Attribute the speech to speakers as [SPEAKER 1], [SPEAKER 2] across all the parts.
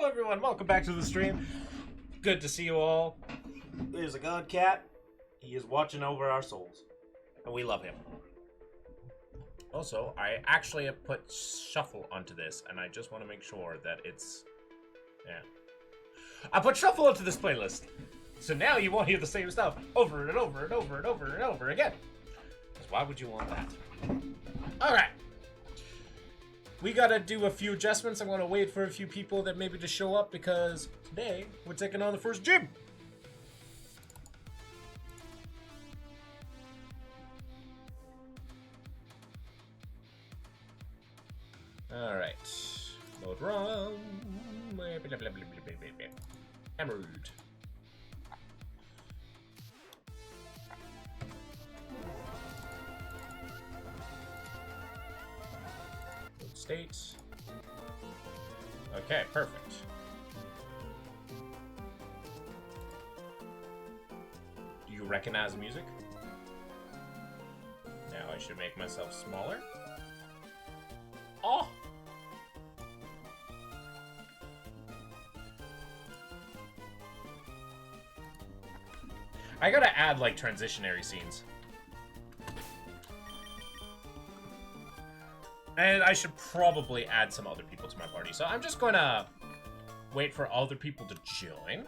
[SPEAKER 1] everyone, welcome back to the stream. Good to see you all. There's a god cat. He is watching over our souls. And we love him. Also, I actually have put shuffle onto this, and I just want to make sure that it's... Yeah. I put shuffle onto this playlist. So now you won't hear the same stuff over and over and over and over and over again. Because why would you want that? Alright. We gotta do a few adjustments. I'm gonna wait for a few people that maybe to show up because today we're taking on the first gym. Alright. Load ROM. Emerald. Load states. Okay, perfect. Do you recognize music? Now I should make myself smaller. Oh! I gotta add, like, transitionary scenes. And I should probably add some other people to my party. So I'm just gonna wait for other people to join.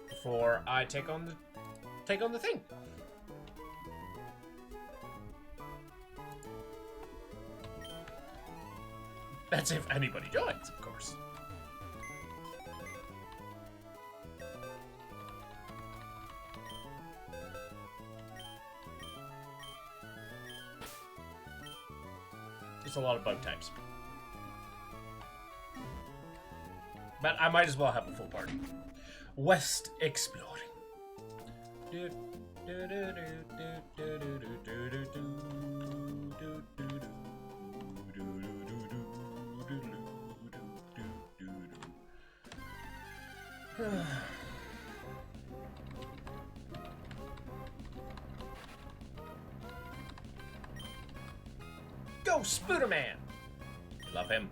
[SPEAKER 1] Before I take on the thing. That's if anybody joins, of course. There's a lot of bug types. But I might as well have a full party. West exploring. Go Spooderman! Love him.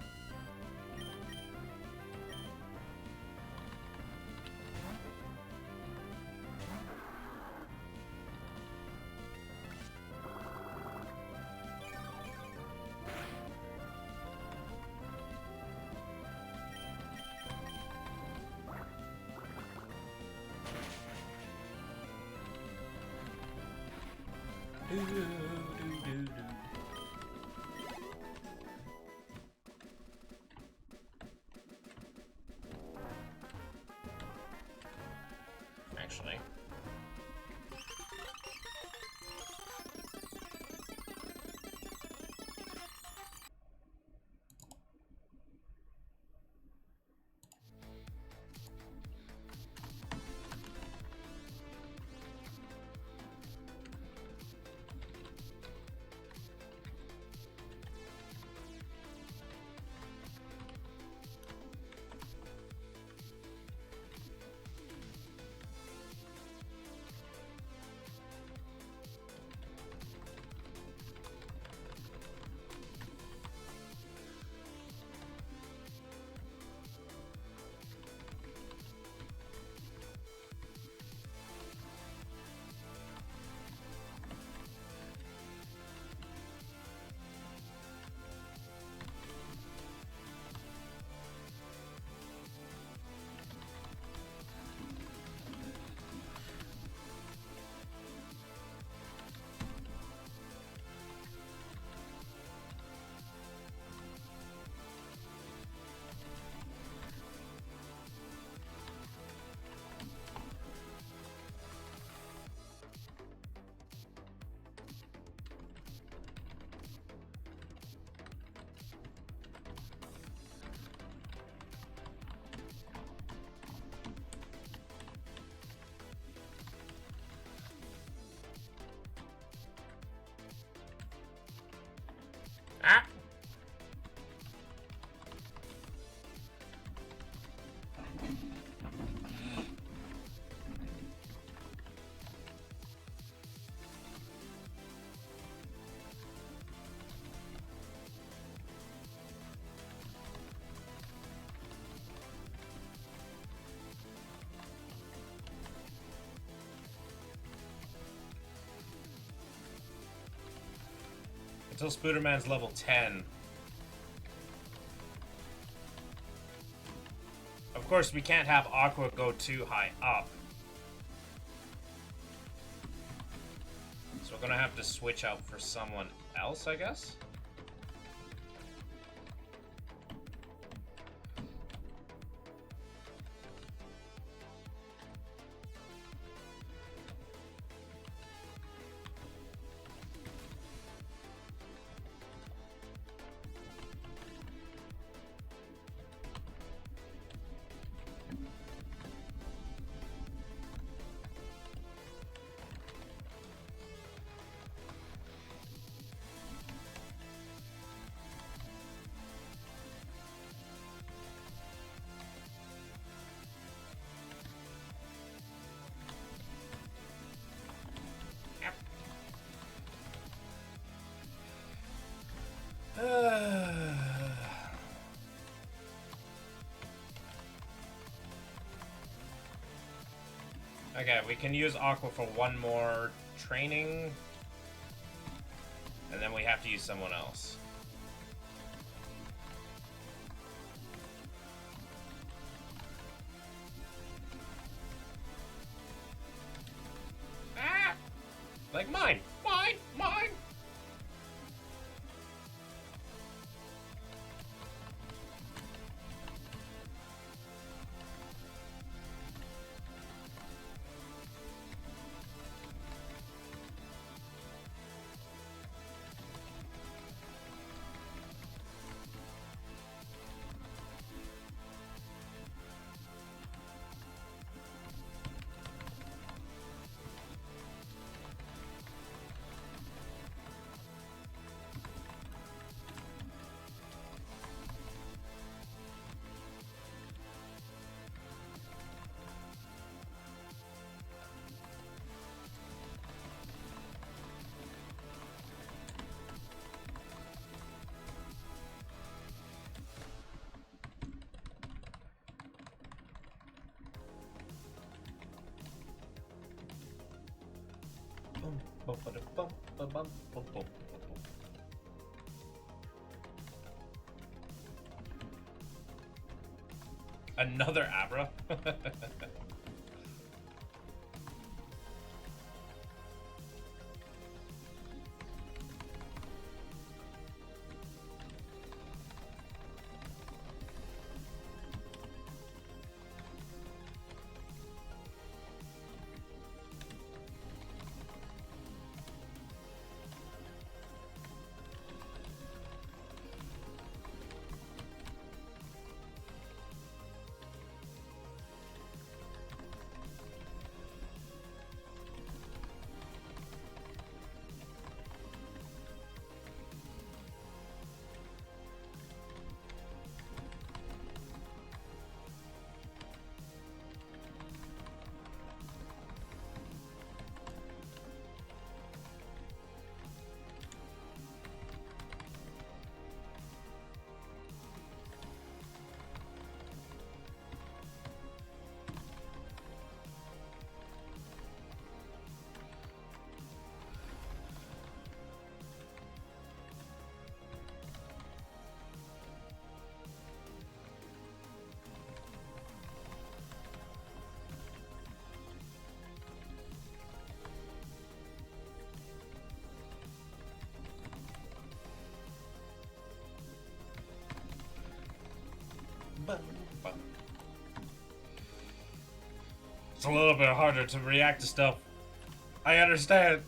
[SPEAKER 1] Actually. Ah! Until Spooderman's level 10. Of course, we can't have Aqua go too high up. So we're gonna have to switch out for someone else, I guess? Okay, we can use Aqua for one more training. And then we have to use someone else. Ah! Like mine! Mine! Mine! Another Abra? It's a little bit harder to react to stuff. I understand.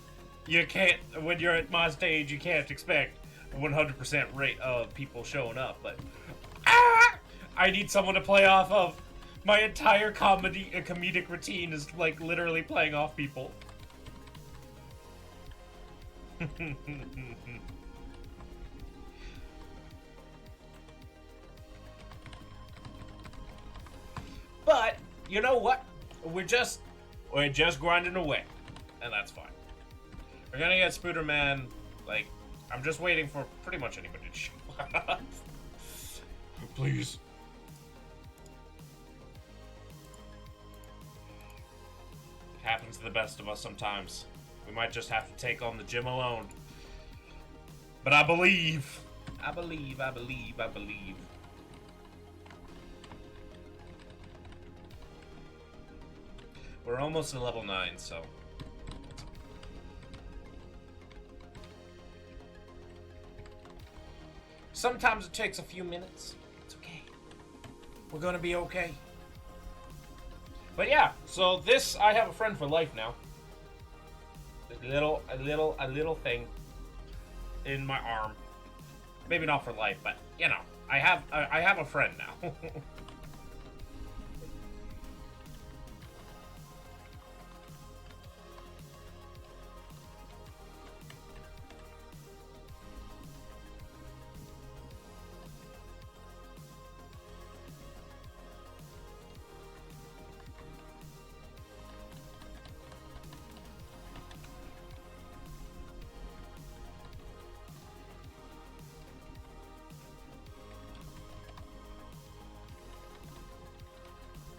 [SPEAKER 1] You can't, when you're at my stage, you can't expect a 100% rate of people showing up, but I need someone to play off of. My entire comedic routine is like literally playing off people. But you know what? We're just grinding away, and that's fine. We're gonna get Spooderman. Like, I'm just waiting for pretty much anybody to show up. Please. It happens to the best of us sometimes. We might just have to take on the gym alone. But I believe. I believe, I believe, I believe. We're almost at level 9, so... Sometimes it takes a few minutes. It's okay. We're gonna be okay. But yeah, so this, I have a friend for life now. A little thing in my arm. Maybe not for life, but you know, I have a friend now.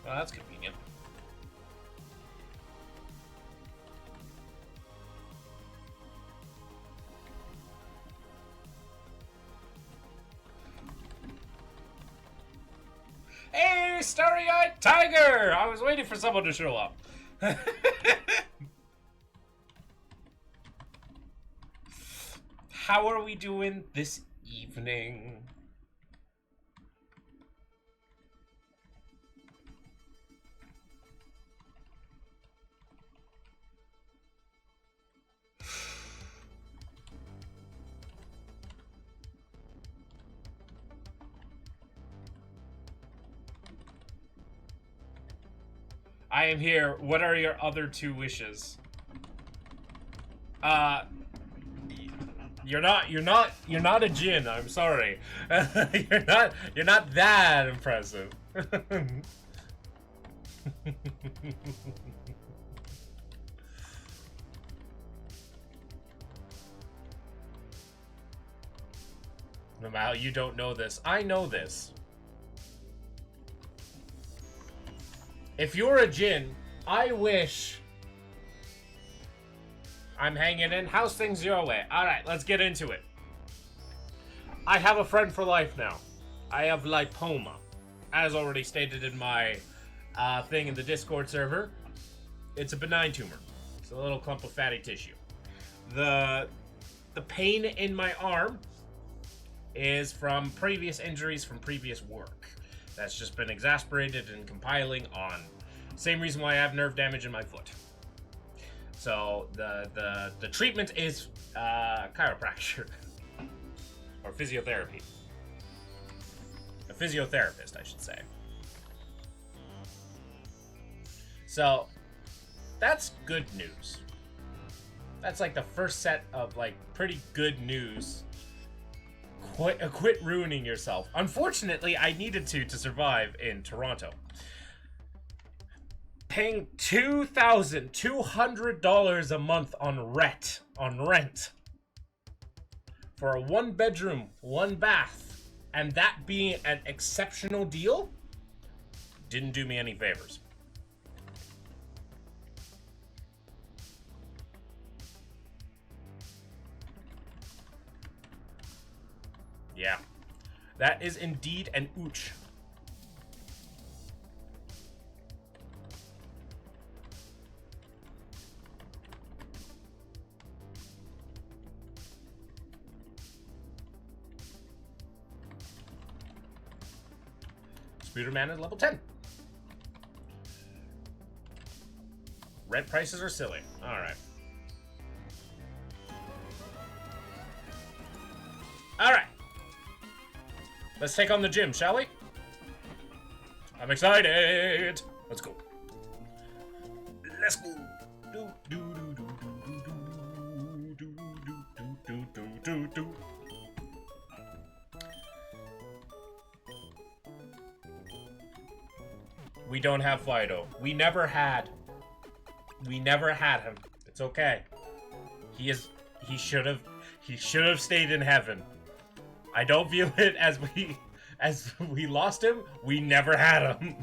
[SPEAKER 1] Well, that's convenient. Hey, starry-eyed tiger! I was waiting for someone to show up. How are we doing this evening? I am here. What are your other 2 wishes? You're not a djinn, I'm sorry. you're not that impressive. Mal, you don't know this. I know this. If you're a djinn, I wish... I'm hanging in. How's things your way? Alright, let's get into it. I have a friend for life now. I have lipoma. As already stated in my thing in the Discord server, it's a benign tumor. It's a little clump of fatty tissue. The pain in my arm is from previous injuries from previous work. That's just been exasperated and compiling on. Same reason why I have nerve damage in my foot. So the treatment is chiropractor or physiotherapy. A physiotherapist, I should say. So that's good news. That's like the first set of like pretty good news. Quit ruining yourself. Unfortunately, I needed to survive in Toronto. Paying $2,200 a month on rent. For a 1-bedroom, 1 bath. And that being an exceptional deal, didn't do me any favors. Yeah. That is indeed an ooch. Spooderman is level 10. Rent prices are silly. Alright. Alright. Let's take on the gym, shall we? I'm excited. Let's go. Let's go. We don't have Fido. We never had. We never had him. It's okay. He should have stayed in heaven. I don't view it as we lost him. We never had him.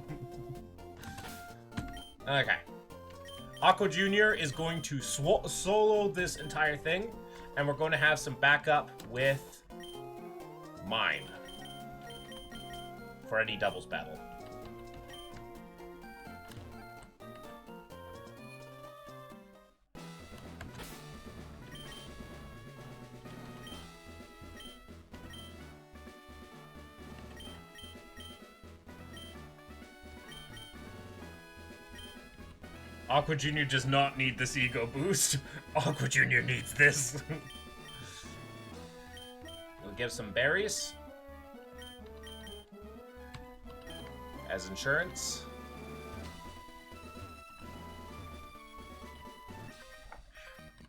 [SPEAKER 1] Okay. Aqua Jr. is going to solo this entire thing And we're going to have some backup with mine for any doubles battle. Aqua Jr. does not need this ego boost. Aqua Jr. needs this. We'll give some berries as insurance.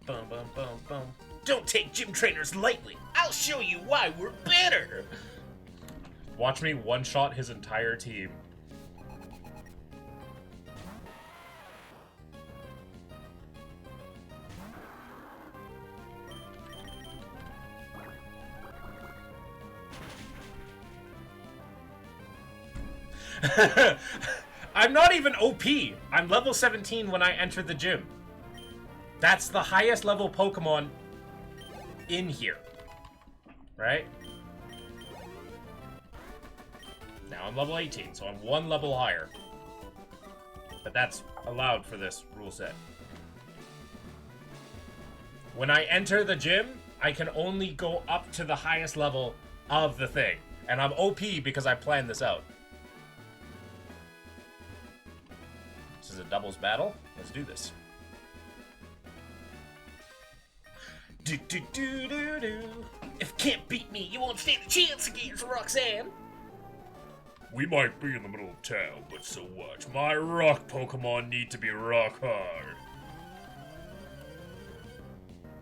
[SPEAKER 1] Boom, boom, boom, boom. Don't take gym trainers lightly. I'll show you why we're better. Watch me one-shot his entire team. I'm not even OP. I'm level 17 when I enter the gym. That's the highest level Pokemon in here. Right? Now I'm level 18, so I'm one level higher. But that's allowed for this rule set. When I enter the gym, I can only go up to the highest level of the thing. And I'm OP because I planned this out. This is a doubles battle. Let's do this. Do-do-do-do-do. If you can't beat me, you won't stand a chance against Roxanne. We might be in the middle of town, but so what? My rock Pokemon need to be rock hard.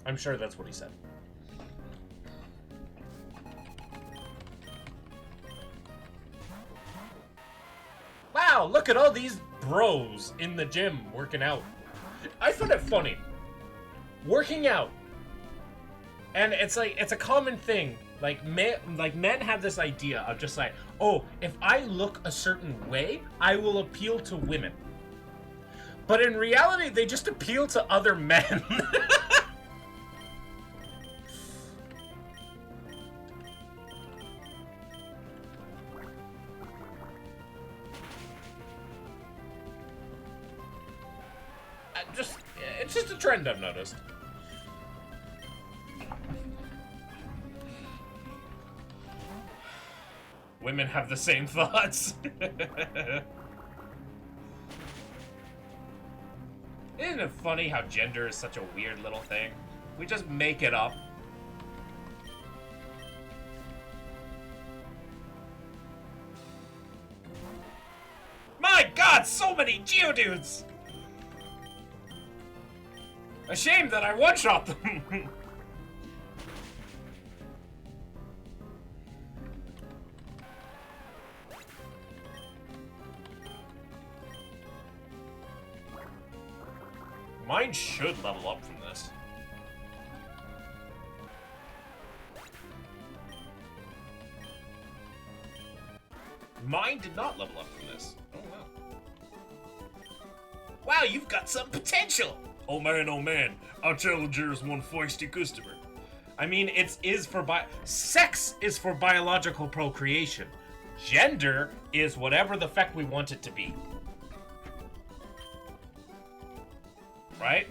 [SPEAKER 1] I'm sure that's what he said. Wow, look at all these bros in the gym working out. I find it funny. Working out. And it's like, it's a common thing. Like men have this idea of just like, oh, if I look a certain way, I will appeal to women. But in reality, they just appeal to other men. It's just a trend I've noticed. Women have the same thoughts. Isn't it funny how gender is such a weird little thing? We just make it up. My god, so many Geodudes! A shame that I one-shot them. Mine should level up from this. Mine did not level up from this. Oh, wow. Wow, you've got some potential! Oh man, our challenger is one feisty customer. I mean, sex is for biological procreation. Gender is whatever the feck we want it to be. Right?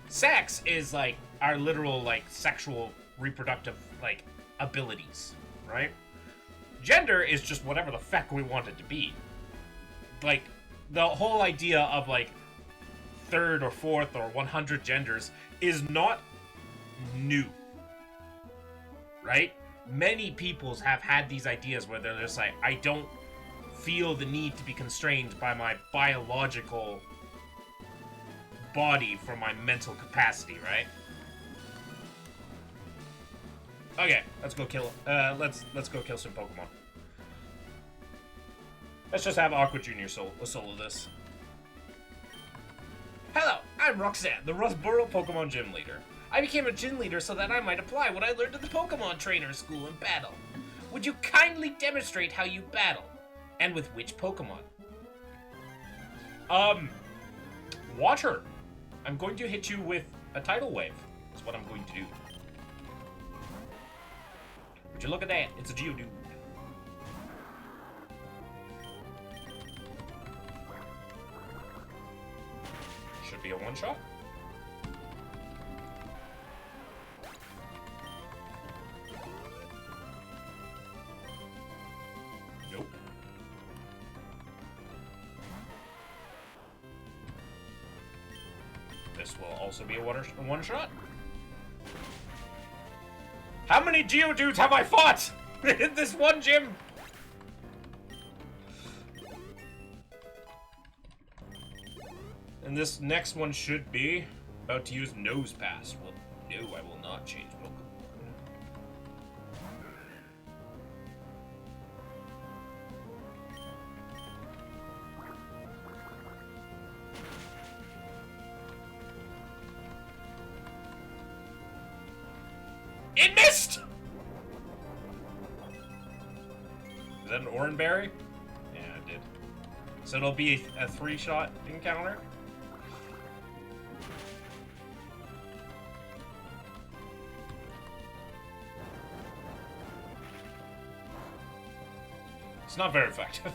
[SPEAKER 1] Sex is like our literal like sexual reproductive like abilities, right? Gender is just whatever the feck we want it to be. Like the whole idea of like third or fourth or 100 genders is not new, right? Many peoples have had these ideas where they're just like, I don't feel the need to be constrained by my biological body for my mental capacity, right? Okay, let's go kill. Let's go kill some Pokemon. Let's just have Aqua Jr. solo this. Hello, I'm Roxanne, the Rustboro Pokemon Gym Leader. I became a gym leader so that I might apply what I learned at the Pokemon Trainer School in battle. Would you kindly demonstrate how you battle? And with which Pokemon? Water. I'm going to hit you with a Tidal Wave. That's what I'm going to do. Would you look at that? It's a Geodude. Should be a one-shot. Nope. This will also be a one-shot. How many Geodudes have I fought in this one gym? And this next one should be about to use Nose Pass. Well, no, I will not change Pokemon. It missed! Is that an Oranberry? Yeah, it did. So it'll be a three-shot encounter? It's not very effective.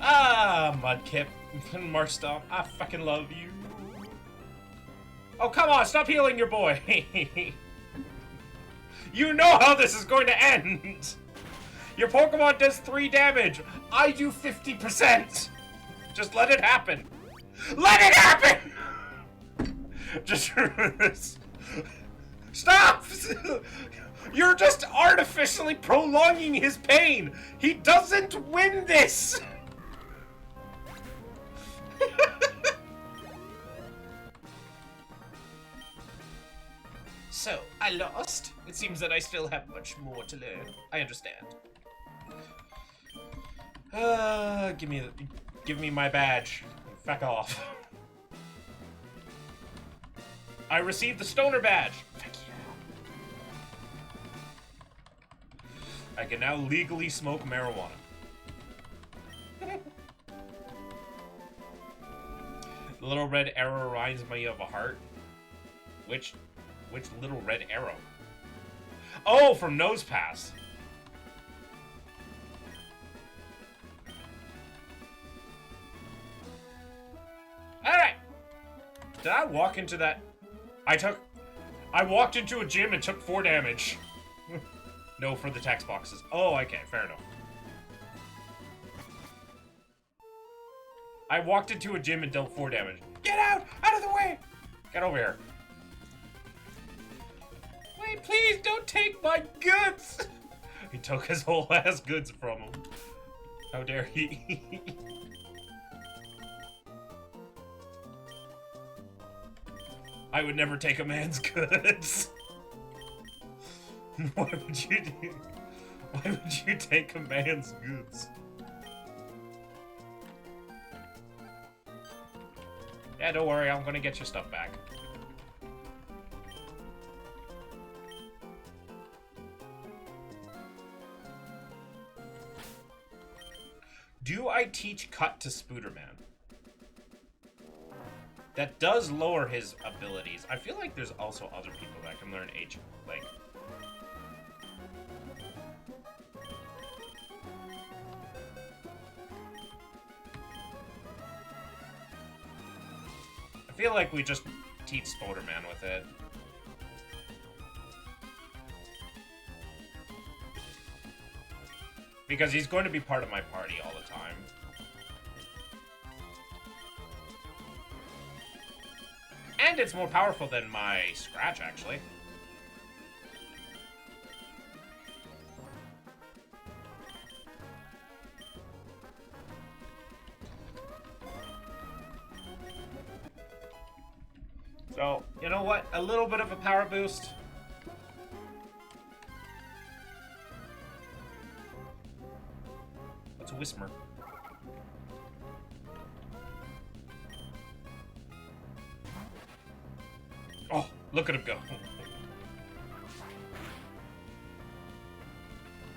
[SPEAKER 1] Ah, Mudkip. Markstomp, I fucking love you. Oh, come on, stop healing your boy. You know how this is going to end. Your Pokemon does 3 damage. I do 50%. Just let it happen. Let it happen! Just stop! You're just artificially prolonging his pain. He doesn't win this. So, I lost. It seems that I still have much more to learn. I understand. Give me my badge. Fuck off. I received the Stoner badge. Fuck yeah. I can now legally smoke marijuana. The little red arrow reminds me of a heart. Which little red arrow? Oh, from Nose Pass. Alright. Did I walk into that? I walked into a gym and took 4 damage. No, for the text boxes. Oh, okay, fair enough. I walked into a gym and dealt 4 damage. Get out! Out of the way! Get over here. Wait, please don't take my goods! He took his whole ass goods from him. How dare he? I would never take a man's goods. Why would you do? Why would you take a man's goods? Yeah, don't worry, I'm gonna get your stuff back. Do I teach Cut to Spooderman? That does lower his abilities. I feel like there's also other people that can learn H, like... I feel like we just teach Spooderman with it. Because he's going to be part of my party all the time. And it's more powerful than my Scratch, actually. So, you know what? A little bit of a power boost. What's a Whismur? Oh, look at him go.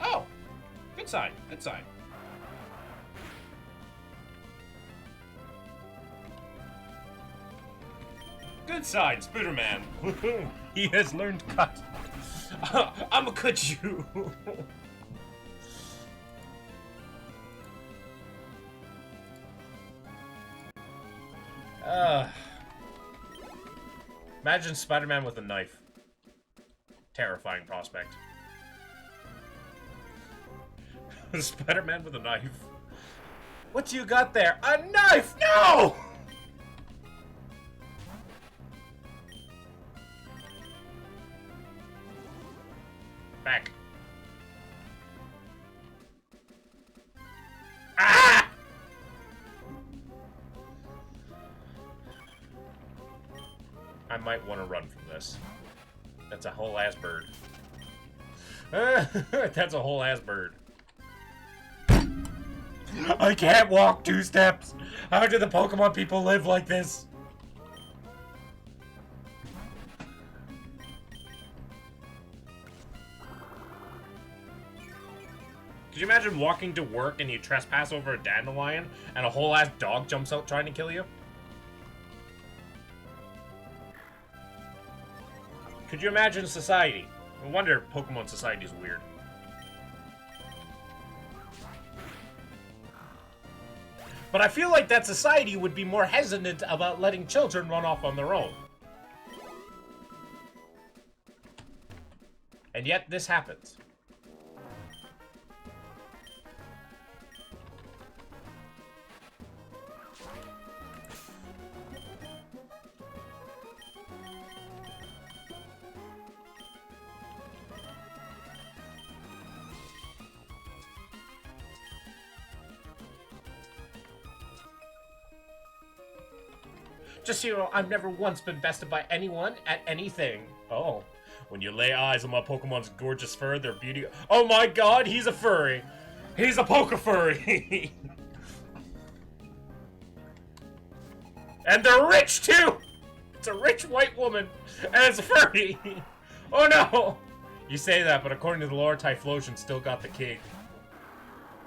[SPEAKER 1] Oh, good sign, good sign. Good sign, Spider-Man. He has learned cut. I'ma cut you. Imagine Spider-Man with a knife. Terrifying prospect. Spider-Man with a knife. What you got there? A knife! No! Back. Ah! I might want to run from this. That's a whole ass bird. That's a whole ass bird. I can't walk 2 steps. How do the Pokemon people live like this? Could you imagine walking to work and you trespass over a dandelion and a whole ass dog jumps out trying to kill you? Could you imagine society? No wonder Pokemon society is weird. But I feel like that society would be more hesitant about letting children run off on their own. And yet this happens. Just so you know, I've never once been bested by anyone at anything. Oh. When you lay eyes on my Pokemon's gorgeous fur, their beauty... Oh my god, he's a furry! He's a Poke-furry! And they're rich, too! It's a rich white woman, and it's a furry! Oh no! You say that, but according to the lore, Typhlosion still got the key.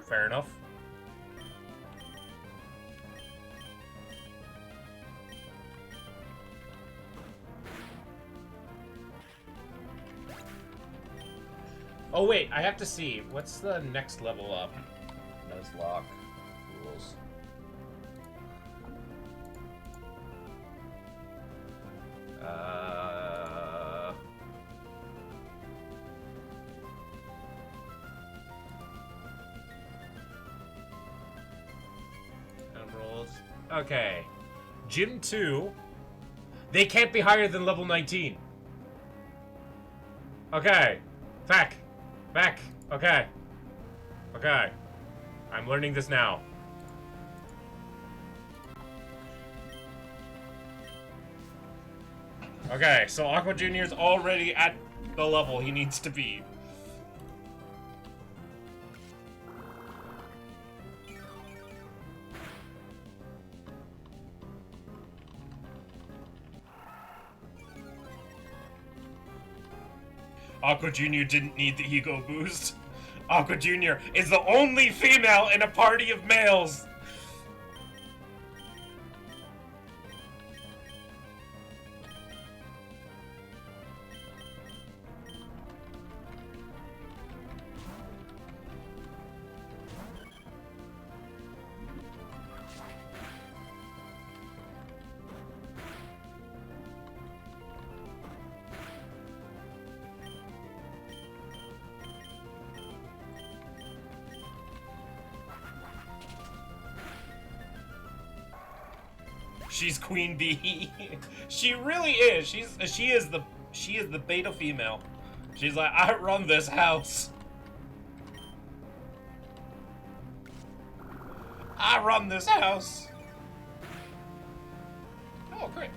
[SPEAKER 1] Fair enough. Oh wait, I have to see. What's the next level up? Nuzlocke. Rules. Emeralds. Okay. Gym 2. They can't be higher than level 19. Okay. Back. Back. Okay. Okay. I'm learning this now. Okay, so Aqua Jr.'s already at the level he needs to be. Aqua Jr. didn't need the ego boost. Aqua Jr. is the only female in a party of males. She's Queen Bee. She really is. She is the beta female. She's like, I run this house. I run this house. Oh, great.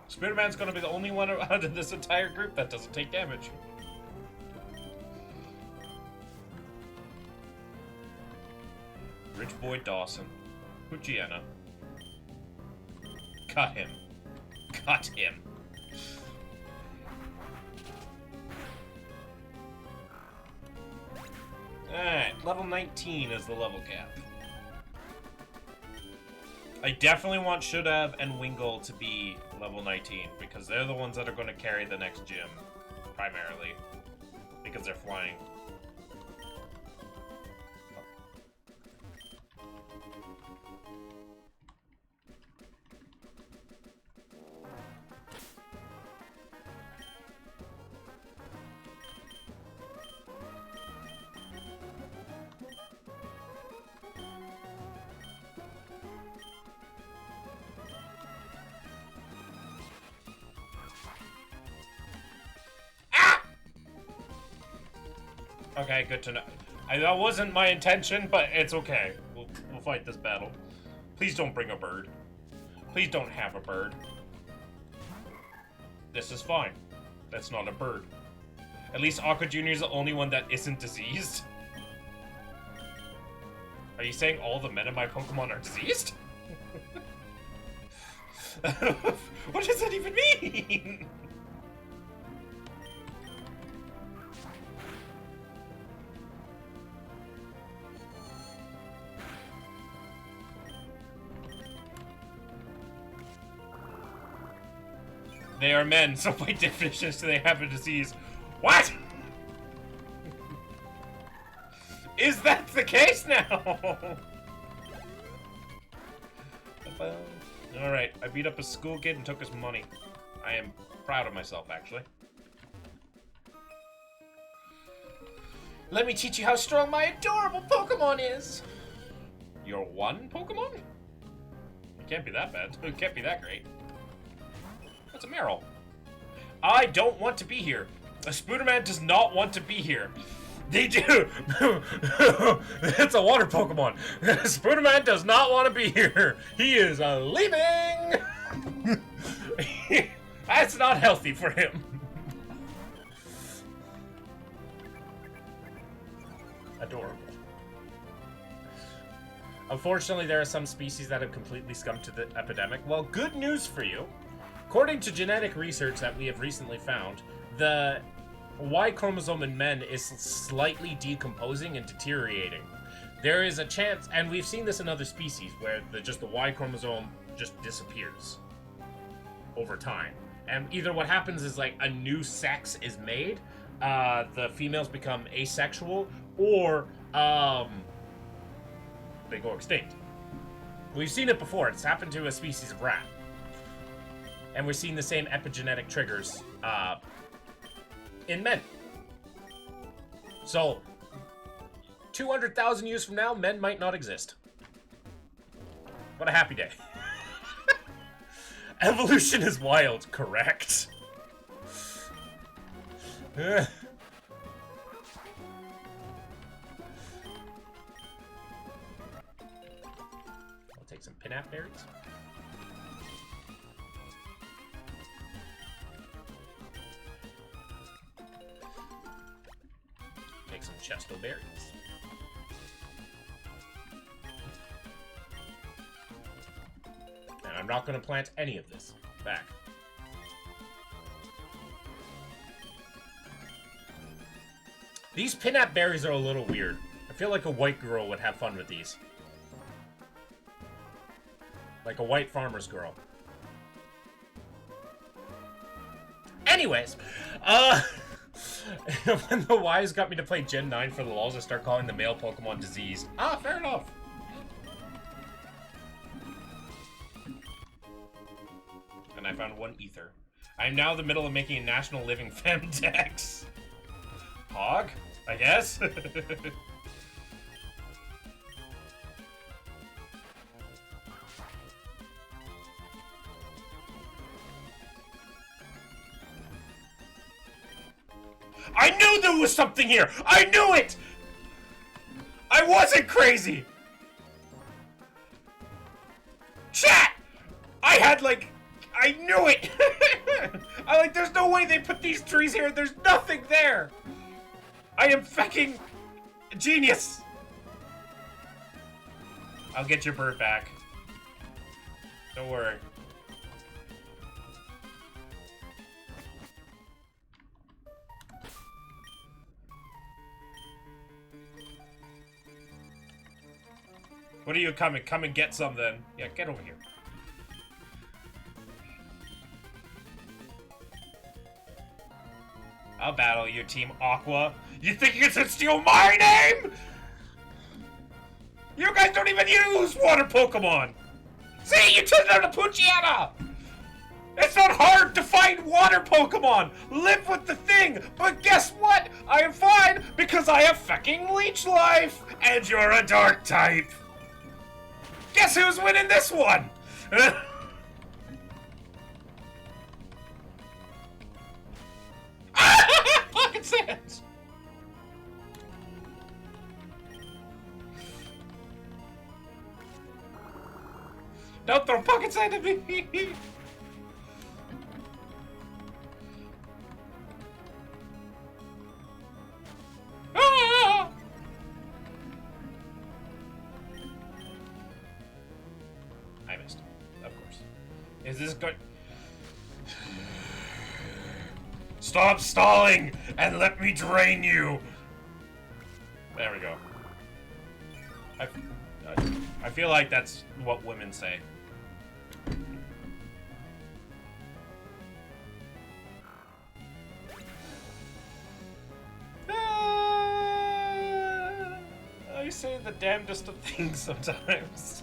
[SPEAKER 1] Spider-Man's gonna be the only one out of this entire group that doesn't take damage. Rich Boy Dawson. Poochyena. Cut him. Cut him. Alright, level 19 is the level cap. I definitely want Should've and Wingull to be level 19, because they're the ones that are going to carry the next gym, primarily. Because they're flying. Okay, good to know. That wasn't my intention, but it's okay. We'll fight this battle. Please don't bring a bird. Please don't have a bird. This is fine. That's not a bird. At least Aqua Jr. is the only one that isn't diseased. Are you saying all the men in my Pokemon are diseased? What does that even mean? They are men, so by definition they have a disease. What? Is that the case now? Alright, I beat up a school kid and took his money. I am proud of myself, actually. Let me teach you how strong my adorable Pokemon is! Your one Pokemon? It can't be that bad. It can't be that great. That's a Meryl. I don't want to be here. A Spooderman does not want to be here. They do. It's a water Pokemon. Spooderman does not want to be here. He is leaving. That's not healthy for him. Adorable. Unfortunately, there are some species that have completely succumbed to the epidemic. Well, good news for you. According to genetic research that we have recently found, the Y chromosome in men is slightly decomposing and deteriorating. There is a chance, and we've seen this in other species, where just the Y chromosome just disappears over time. And either what happens is like a new sex is made, the females become asexual, or they go extinct. We've seen it before. It's happened to a species of rat. And we're seeing the same epigenetic triggers in men. So, 200,000 years from now, men might not exist. What a happy day. Evolution is wild, correct? I'll take some Pinap berries. Take some Chesto berries. And I'm not going to plant any of this back. These Pinap berries are a little weird. I feel like a white girl would have fun with these. Like a white farmer's girl. Anyways, when the Y's got me to play Gen 9 for the lulz, I start calling the male Pokemon diseased. Ah, fair enough. And I found one ether. I am now in the middle of making a national living femdex. Hog, I guess? I knew there was something here! I knew it! I wasn't crazy! Chat! I had, like... I knew it! I like, there's no way they put these trees here. There's nothing there! I am fucking... genius! I'll get your bird back. Don't worry. What are you coming? Come and get some then. Yeah, get over here. I'll battle you, Team Aqua. You think you can steal my name? You guys don't even use water Pokemon! See, you turned out a Poochyena! It's not hard to find water Pokemon! Live with the thing! But guess what? I am fine because I have fucking Leech Life! And you're a Dark type! Guess who's winning this one? Fucking Sands! Don't throw pocket sand at me! Ah! I missed. Of course. Is this good? Stop stalling and let me drain you! There we go. I feel like that's what women say. I say the damnedest of things sometimes.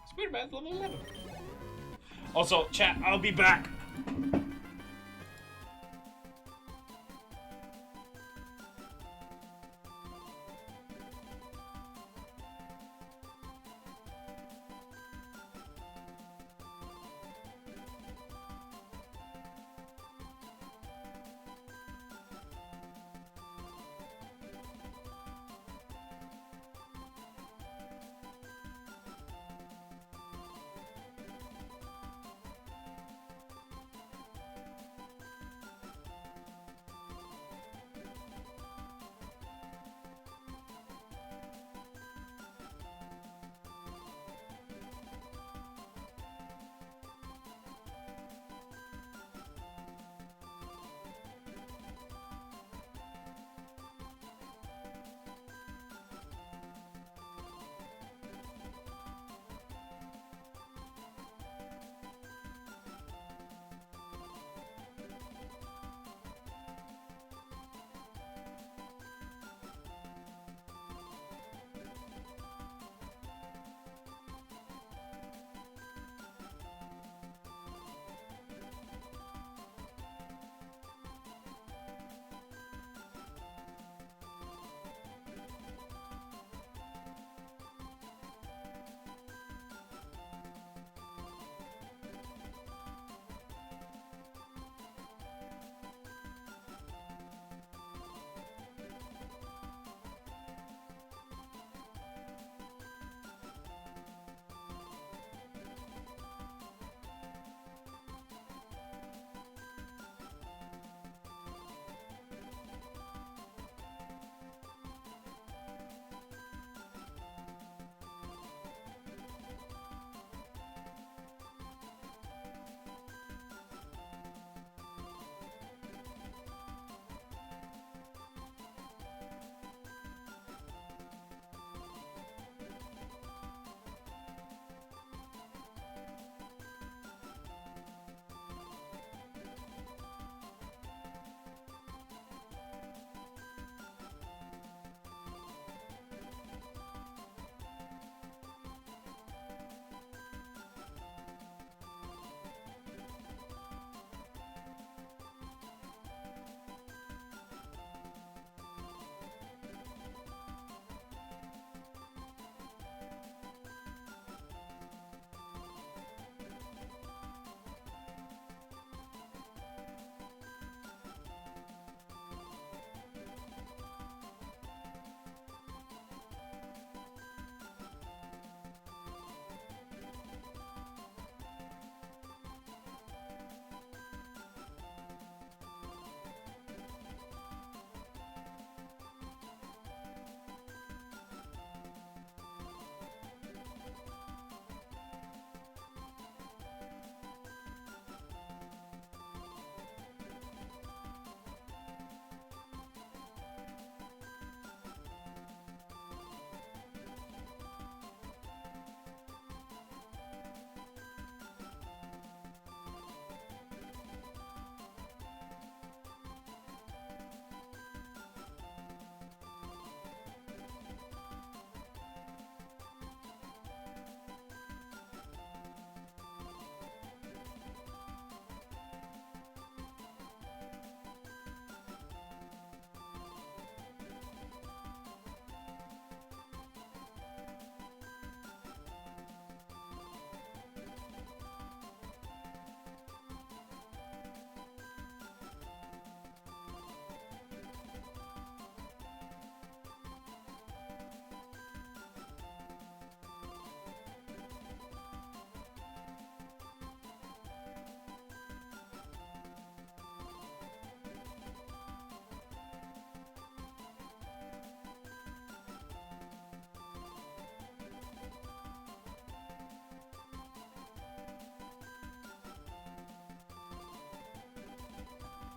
[SPEAKER 1] Spider-Man's level 11. Also, chat, I'll be back.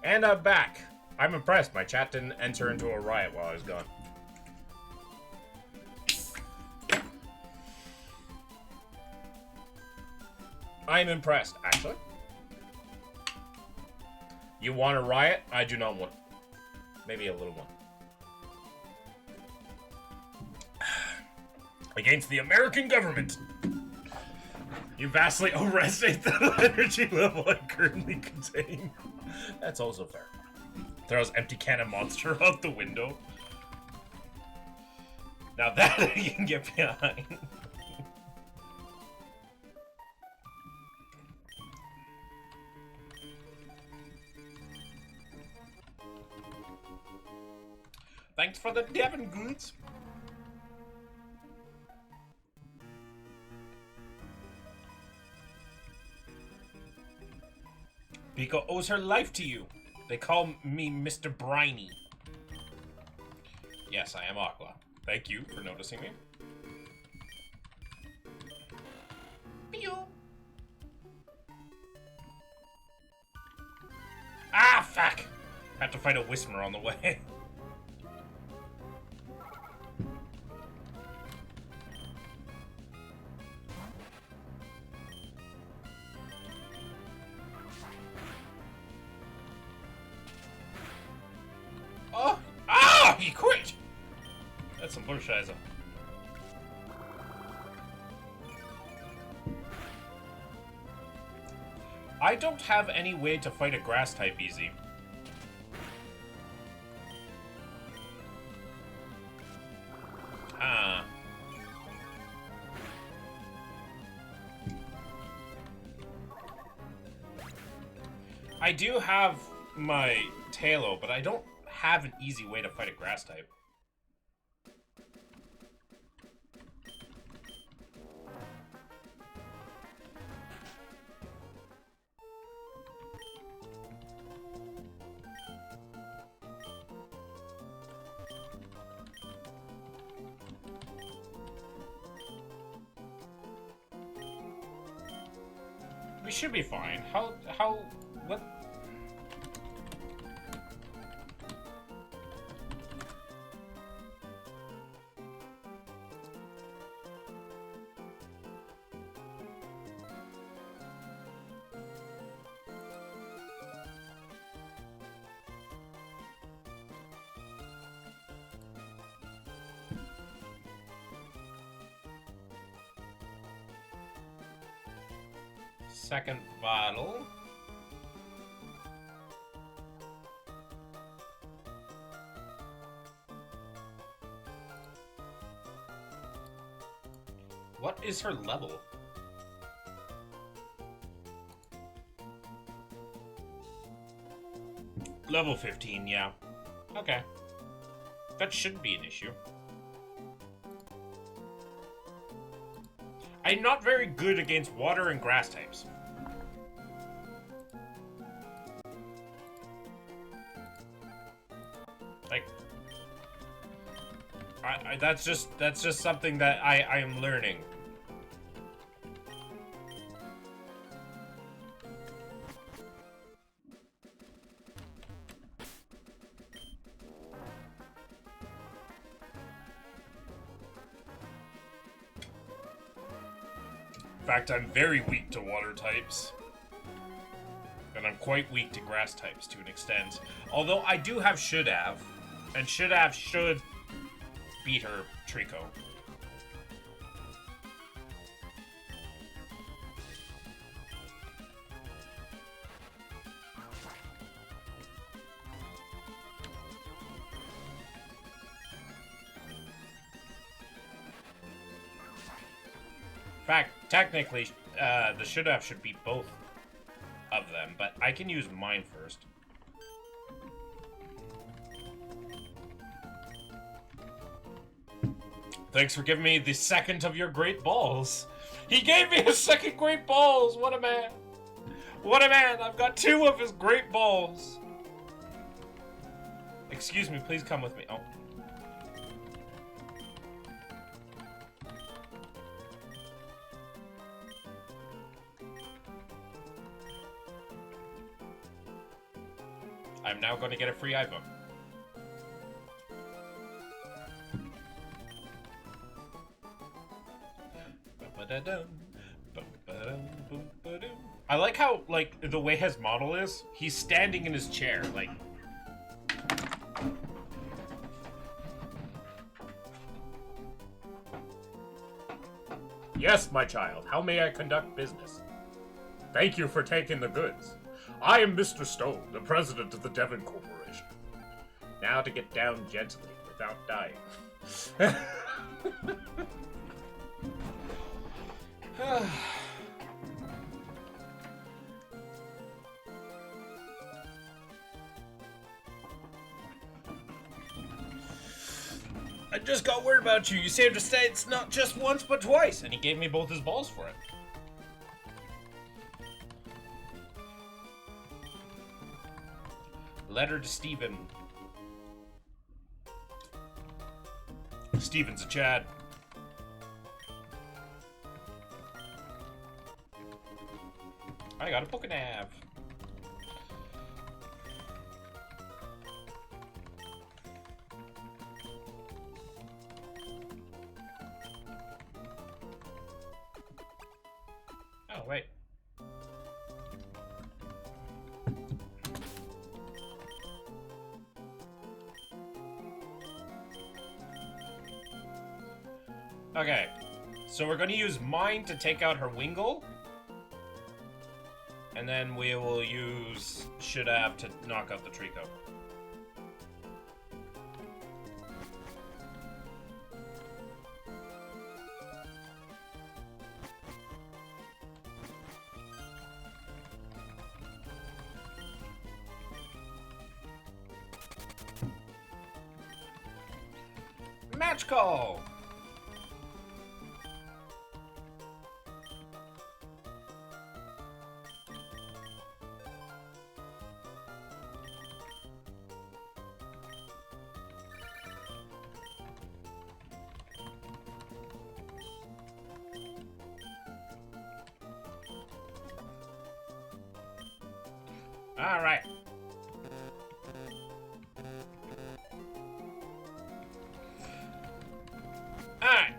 [SPEAKER 1] And I'm back. I'm impressed. My chat didn't enter into a riot while I was gone. I'm impressed, actually. You want a riot? I do not want. Maybe a little one. Against the American government. You vastly overestimate the energy level I currently contain. That's also fair. Throws empty cannon monster out the window. Now that you can get behind. Thanks for the Devon goods. Pico owes her life to you. They call me Mr. Briny. Yes, I am Aqua. Thank you for noticing me. Pew. Ah, fuck! Had to fight a Whismer on the way. Oh! Ah! He quit! That's some bullshit. I don't have any way to fight a grass type easy. Ah. I do have my Tailo, but I don't have an easy way to fight a grass type. We should be fine. What? Second bottle. What is her level? Level 15, yeah. Okay. That shouldn't be an issue. I'm not very good against water and grass types. Like, that's just something that I am learning. In fact, I'm very weak to water types. And I'm quite weak to grass types to an extent. Although I do have Should've. And Should've should beat her Trico. In fact, technically, the Should've should beat both of them, but I can use mine first. Thanks for giving me the second of your great balls. He gave me his second great balls. What a man. What a man. I've got 2 of his great balls. Excuse me, please come with me. Oh. now going to get a free iPhone. I like how, like, the way his model is. He's standing in his chair, like... Yes, my child. How may I conduct business? Thank you for taking the goods. I am Mr. Stone, the president of the Devon Corporation. Now to get down gently, without dying. I just got word about you. You saved the States not just once, but twice. And he gave me both his balls for it. Letter to Steven. Steven's a Chad. I got a book and a half. Oh, wait. Okay, so we're going to use mine to take out her Wingull. And then we will use Shadab to knock out the Trico. Match call! All right. All right.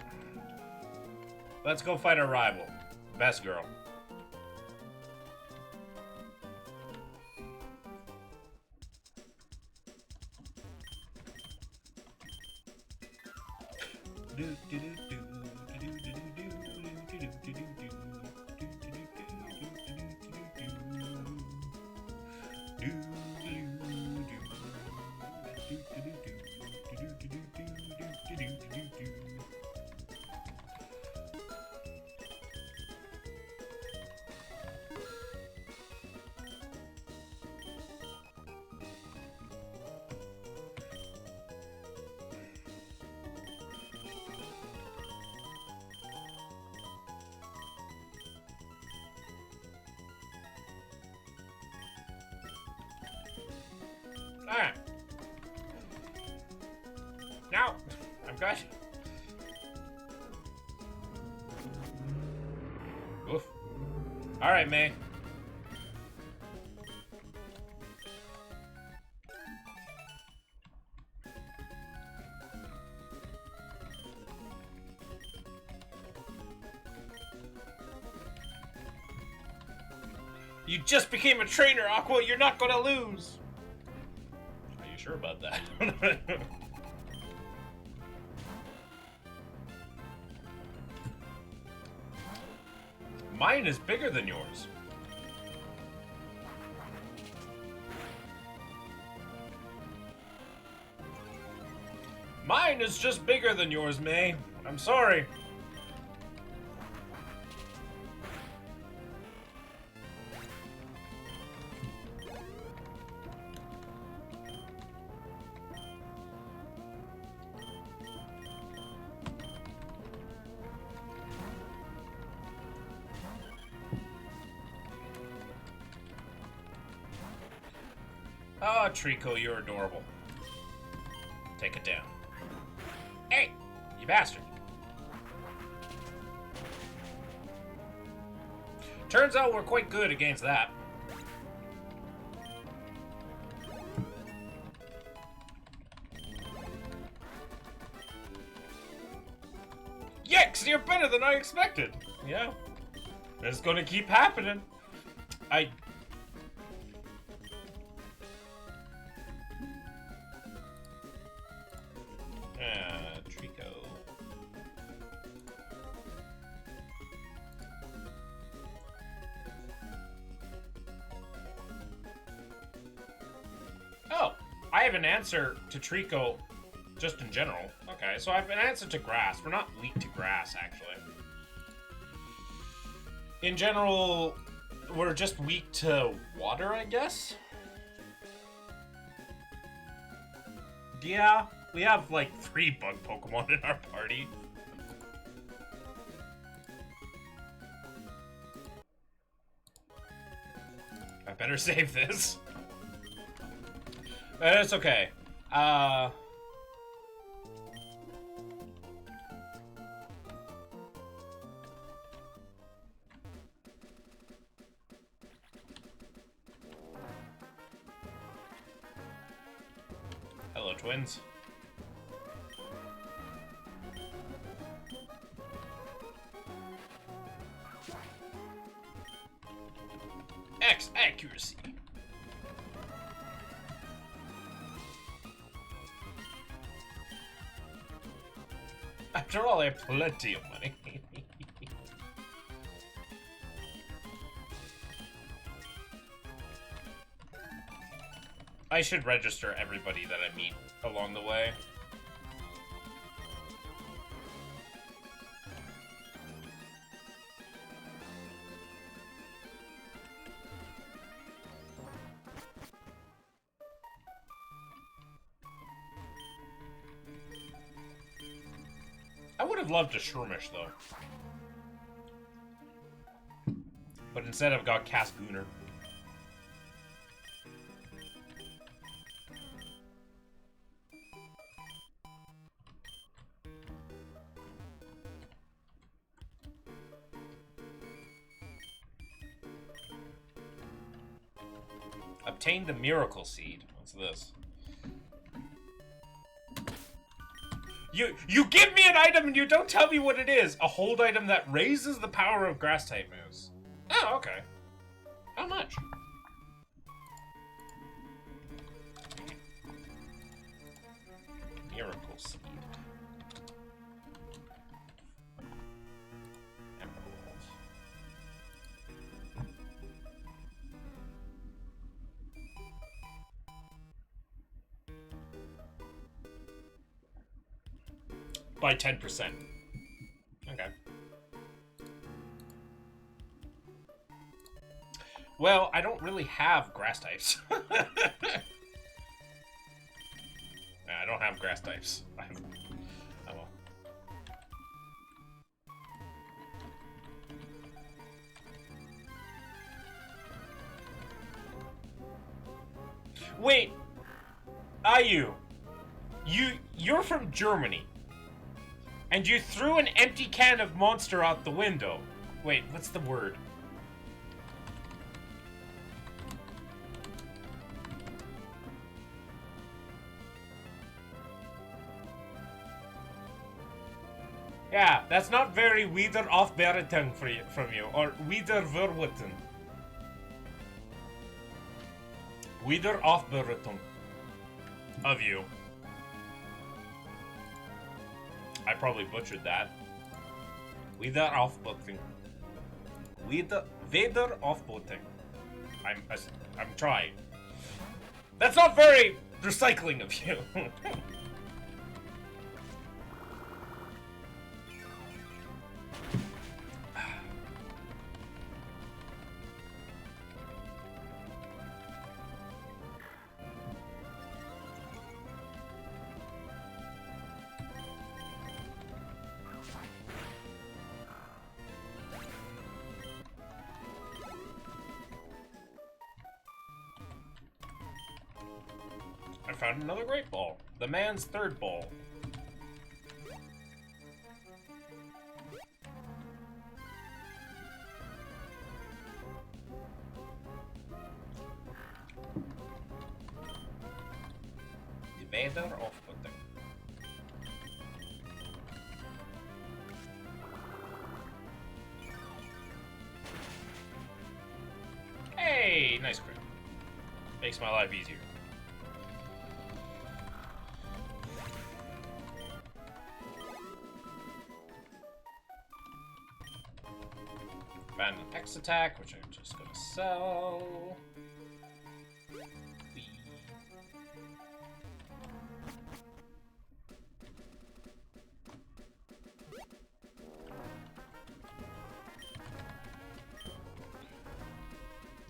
[SPEAKER 1] Let's go fight our rival, Best Girl. Alright. Now, I'm good. Oof. Alright, May. You just became a trainer, Aqua. You're not gonna lose. Are you sure about that? Mine is bigger than yours. Mine is just bigger than yours, May. I'm sorry. Oh, Trico, you're adorable. Take it down. Hey, you bastard. Turns out we're quite good against that. Yeah, 'cause you're better than I expected. Yeah. It's gonna keep happening. Trico. Oh, I have an answer to Trico just in general. Okay, so I have an answer to grass. We're not weak to grass, actually. In general, we're just weak to water, I guess? Yeah, we have like 3 bug Pokemon in our party. I better save this. It's okay. Hello, twins. X accuracy. After all, I have plenty of money. I should register everybody that I meet along the way. I would have loved a Shroomish, though. But instead I've got Casgooner. Obtain the Miracle Seed. What's this? You give me an item and you don't tell me what it is. A hold item that raises the power of grass type moves. Oh, okay. How much? Miracle Seed. Emerald. By 10%. Okay. Well, I don't really have grass types. I don't have grass types. Oh well. Wait, you're from Germany, and you threw an empty can of Monster out the window. Wait, what's the word? Yeah, that's not very wieder aufbereiten from you, or wiederverwitten. Wieder aufbereiten of you. I probably butchered that. Wieder aufbereiten. Wieder aufbereiten. I'm trying. That's not very recycling of you. I found another Great Ball. The man's third ball. The Vader of Pudding. Makes my life easier. Abandon X attack, which I'm just gonna sell.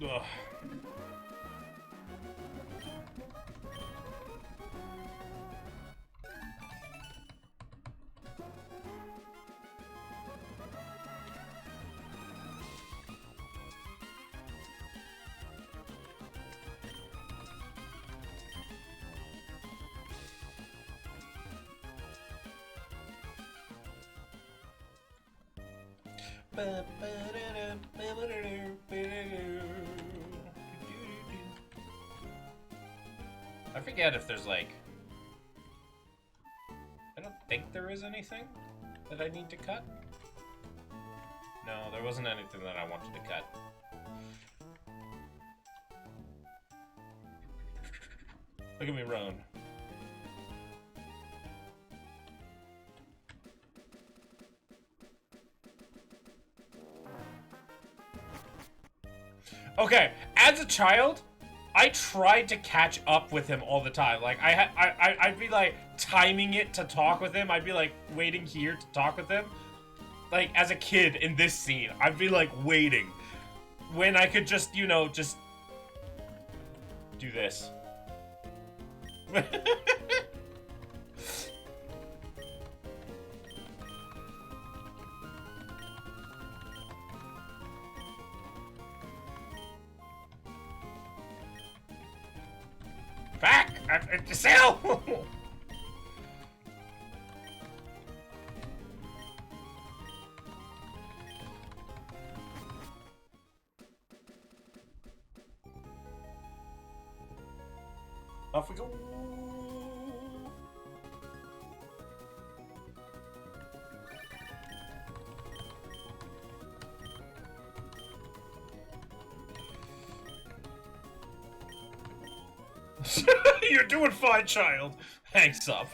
[SPEAKER 1] Ugh. I forget if there's like... I don't think there is anything that I need to cut. No, there wasn't anything that I wanted to cut. Look at me run. Okay, as a child, I tried to catch up with him all the time. Like I'd be like timing it to talk with him. I'd be like waiting here to talk with him. Like as a kid in this scene, I'd be like waiting when I could just, you know, just do this. Back! Sell! Off we go. You're doing fine, child. Hangs up.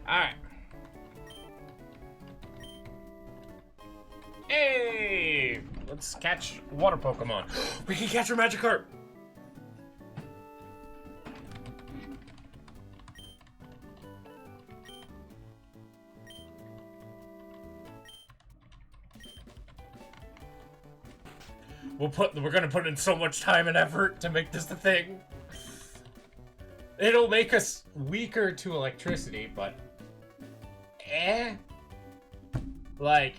[SPEAKER 1] Alright. Hey! Let's catch water Pokemon. We can catch a Magikarp! We're gonna put in so much time and effort to make this the thing. It'll make us weaker to electricity, but... Like,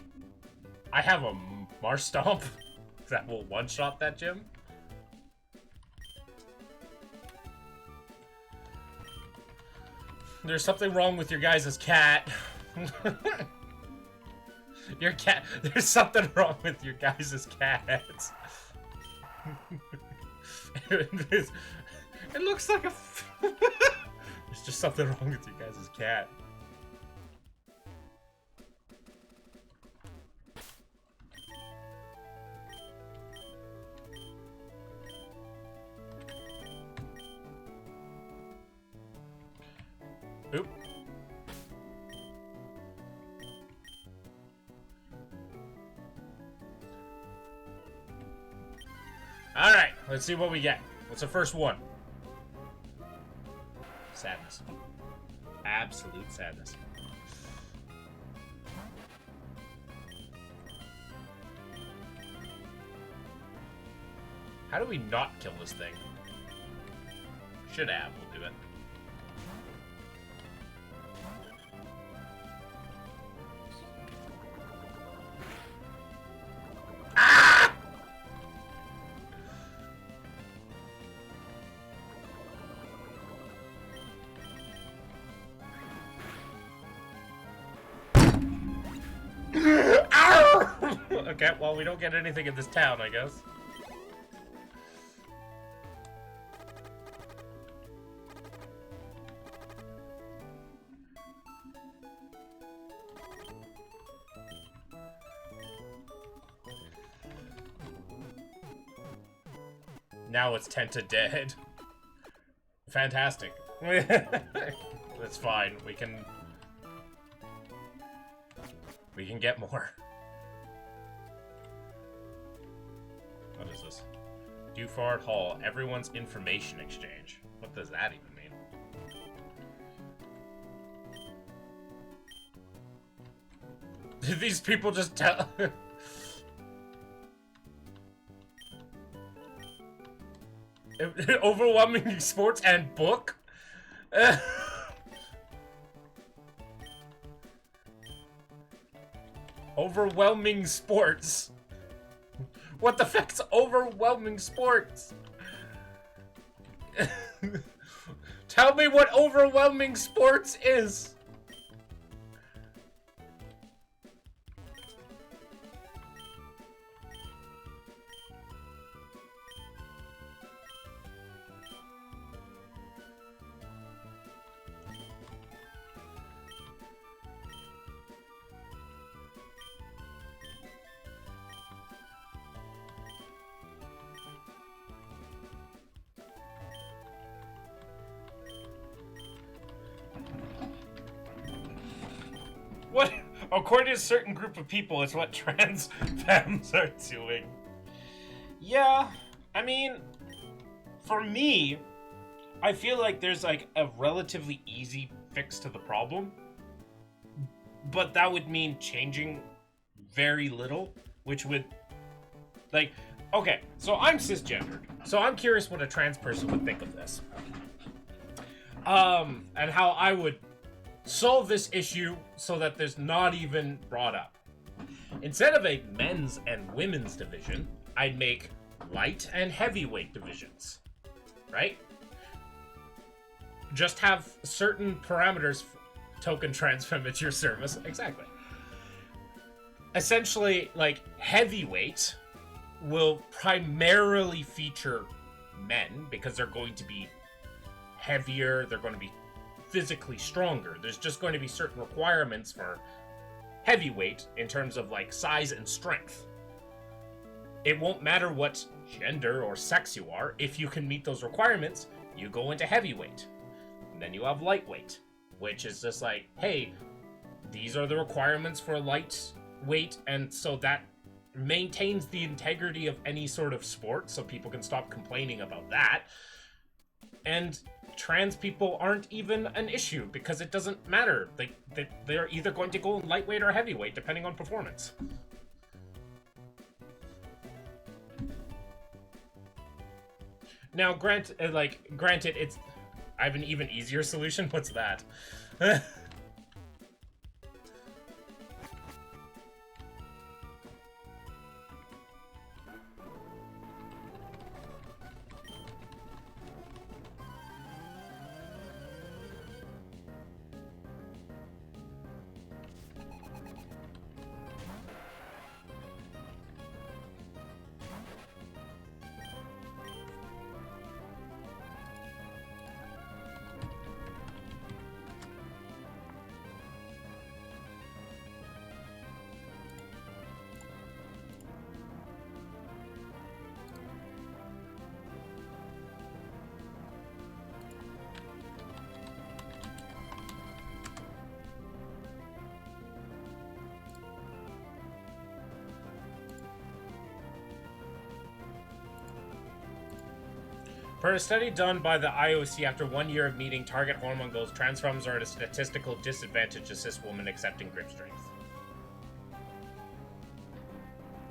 [SPEAKER 1] I have a Marstomp that will one-shot that gym. There's something wrong with your guys' cat. Your cat... There's something wrong with your guys' cats. It looks like a... There's just something wrong with your guys' cat. Oop. Alright, let's see what we get. What's the first one? Sadness. Absolute sadness. How do we not kill this thing? Should have, we'll do it. at while we don't get anything in this town, I guess. Now it's Tenta dead. Fantastic. That's fine. We can get more. What is this? Dufard Hall. Everyone's information exchange. What does that even mean? Did these people just tell... Overwhelming sports and book? Overwhelming sports. What the fuck's overwhelming sports? Tell me what overwhelming sports is. What? According to a certain group of people, it's what trans femmes are doing. Yeah, I mean, for me, I feel like there's like a relatively easy fix to the problem. But that would mean changing very little, which would, like, okay, so I'm cisgendered. So I'm curious what a trans person would think of this. And how I would solve this issue so that there's not even brought up. Instead of a men's and women's division, I'd make light and heavyweight divisions, right? Just have certain parameters, token trans femme at your service, exactly. Essentially, like, heavyweight will primarily feature men because they're going to be heavier, they're going to be physically stronger. There's just going to be certain requirements for heavyweight in terms of like size and strength. It won't matter what gender or sex you are. If you can meet those requirements, you go into heavyweight. And then you have lightweight, which is just like, hey, these are the requirements for lightweight, and so that maintains the integrity of any sort of sport, so people can stop complaining about that. And trans people aren't even an issue because it doesn't matter. They're either going to go in lightweight or heavyweight depending on performance. Now, granted, it's... I have an even easier solution. What's that? Per a study done by the IOC after 1 year of meeting target hormone goals, trans femmes are at a statistical disadvantage to cis women accepting grip strength.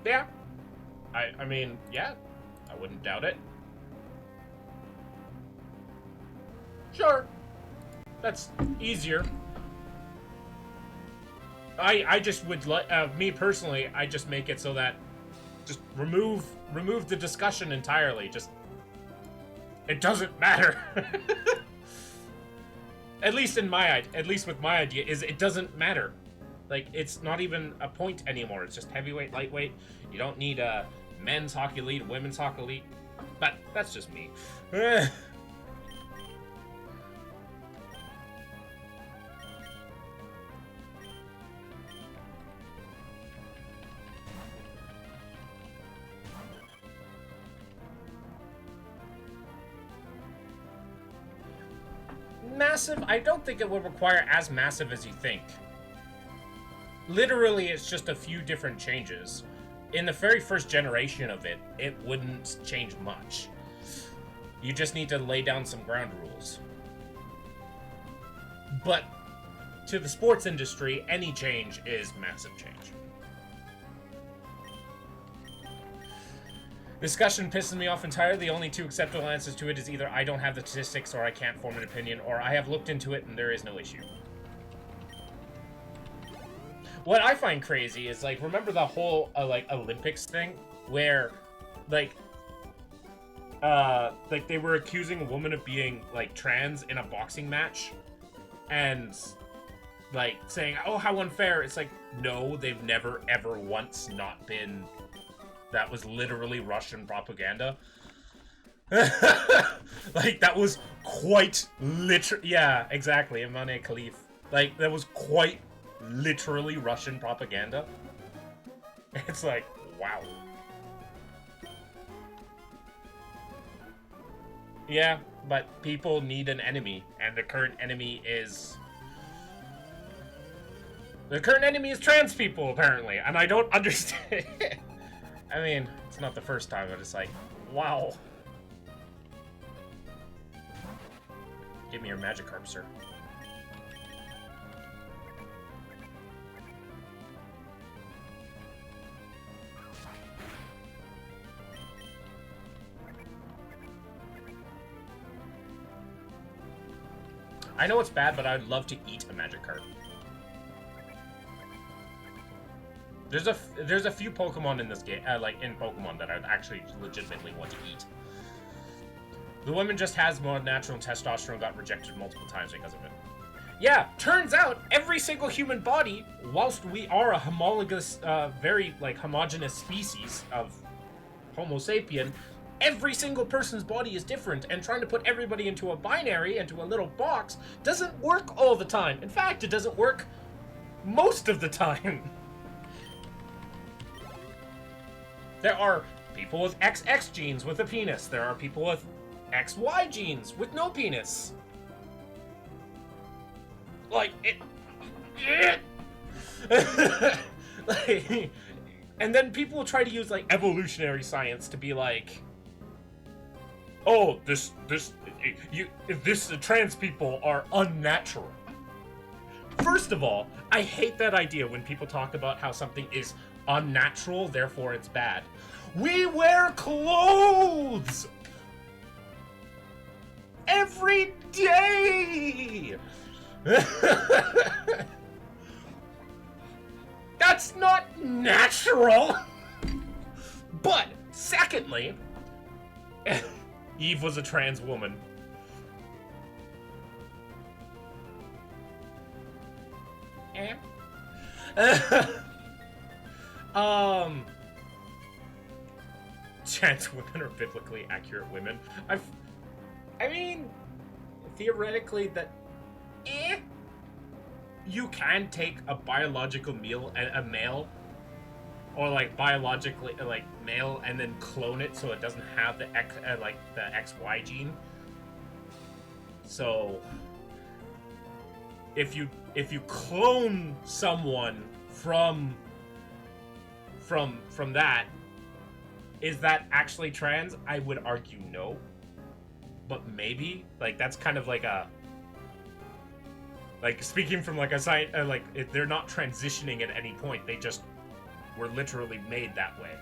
[SPEAKER 1] Yeah. I mean, yeah. I wouldn't doubt it. Sure. That's easier. I just would me personally, I just make it so that just remove the discussion entirely. Just it doesn't matter. At least with my idea is it doesn't matter. Like, it's not even a point anymore. It's just heavyweight, lightweight. You don't need a men's hockey league, women's hockey league. But that's just me. Massive? I don't think it would require as massive as you think. Literally, it's just a few different changes. In the very first generation of it, it wouldn't change much. You just need to lay down some ground rules. But to the sports industry, any change is massive change. Discussion pisses me off entirely. The only two acceptable answers to it is either I don't have the statistics or I can't form an opinion, or I have looked into it and there is no issue. What I find crazy is, like, remember the whole, like, Olympics thing? Where, like, they were accusing a woman of being, like, trans in a boxing match? And, like, saying, oh, how unfair. It's like, no, they've never, ever once not been... That was literally Russian propaganda. Like, that was quite literally... Yeah, exactly, Imane Khalif. Like, that was quite literally Russian propaganda. It's like, wow. Yeah, but people need an enemy, and the current enemy is... The current enemy is trans people, apparently, and I don't understand. I mean, it's not the first time, but it's like, wow. Give me your Magikarp, sir. I know it's bad, but I'd love to eat a Magikarp. There's a few Pokemon in this game, like in Pokemon, that I actually legitimately want to eat. The woman just has more natural testosterone, got rejected multiple times because of it. Yeah, turns out every single human body, whilst we are a homologous, very like homogeneous species of Homo sapien, every single person's body is different, and trying to put everybody into a binary, into a little box, doesn't work all the time. In fact, it doesn't work most of the time. There are people with XX genes with a penis. There are people with XY genes with no penis. Like, like, and then people will try to use, like, evolutionary science to be like, oh, this trans people are unnatural. First of all, I hate that idea when people talk about how something is unnatural, therefore it's bad. We wear clothes every day. That's not natural. But secondly, Eve was a trans woman. Trans women are biblically accurate women. I mean, theoretically, that you can take a biological male, or like biologically like male, and then clone it so it doesn't have the XY gene. So if you clone someone from that, is that actually trans? I would argue no. But maybe, like, that's kind of like a, like, speaking from like a science, they're not transitioning at any point. They just were literally made that way.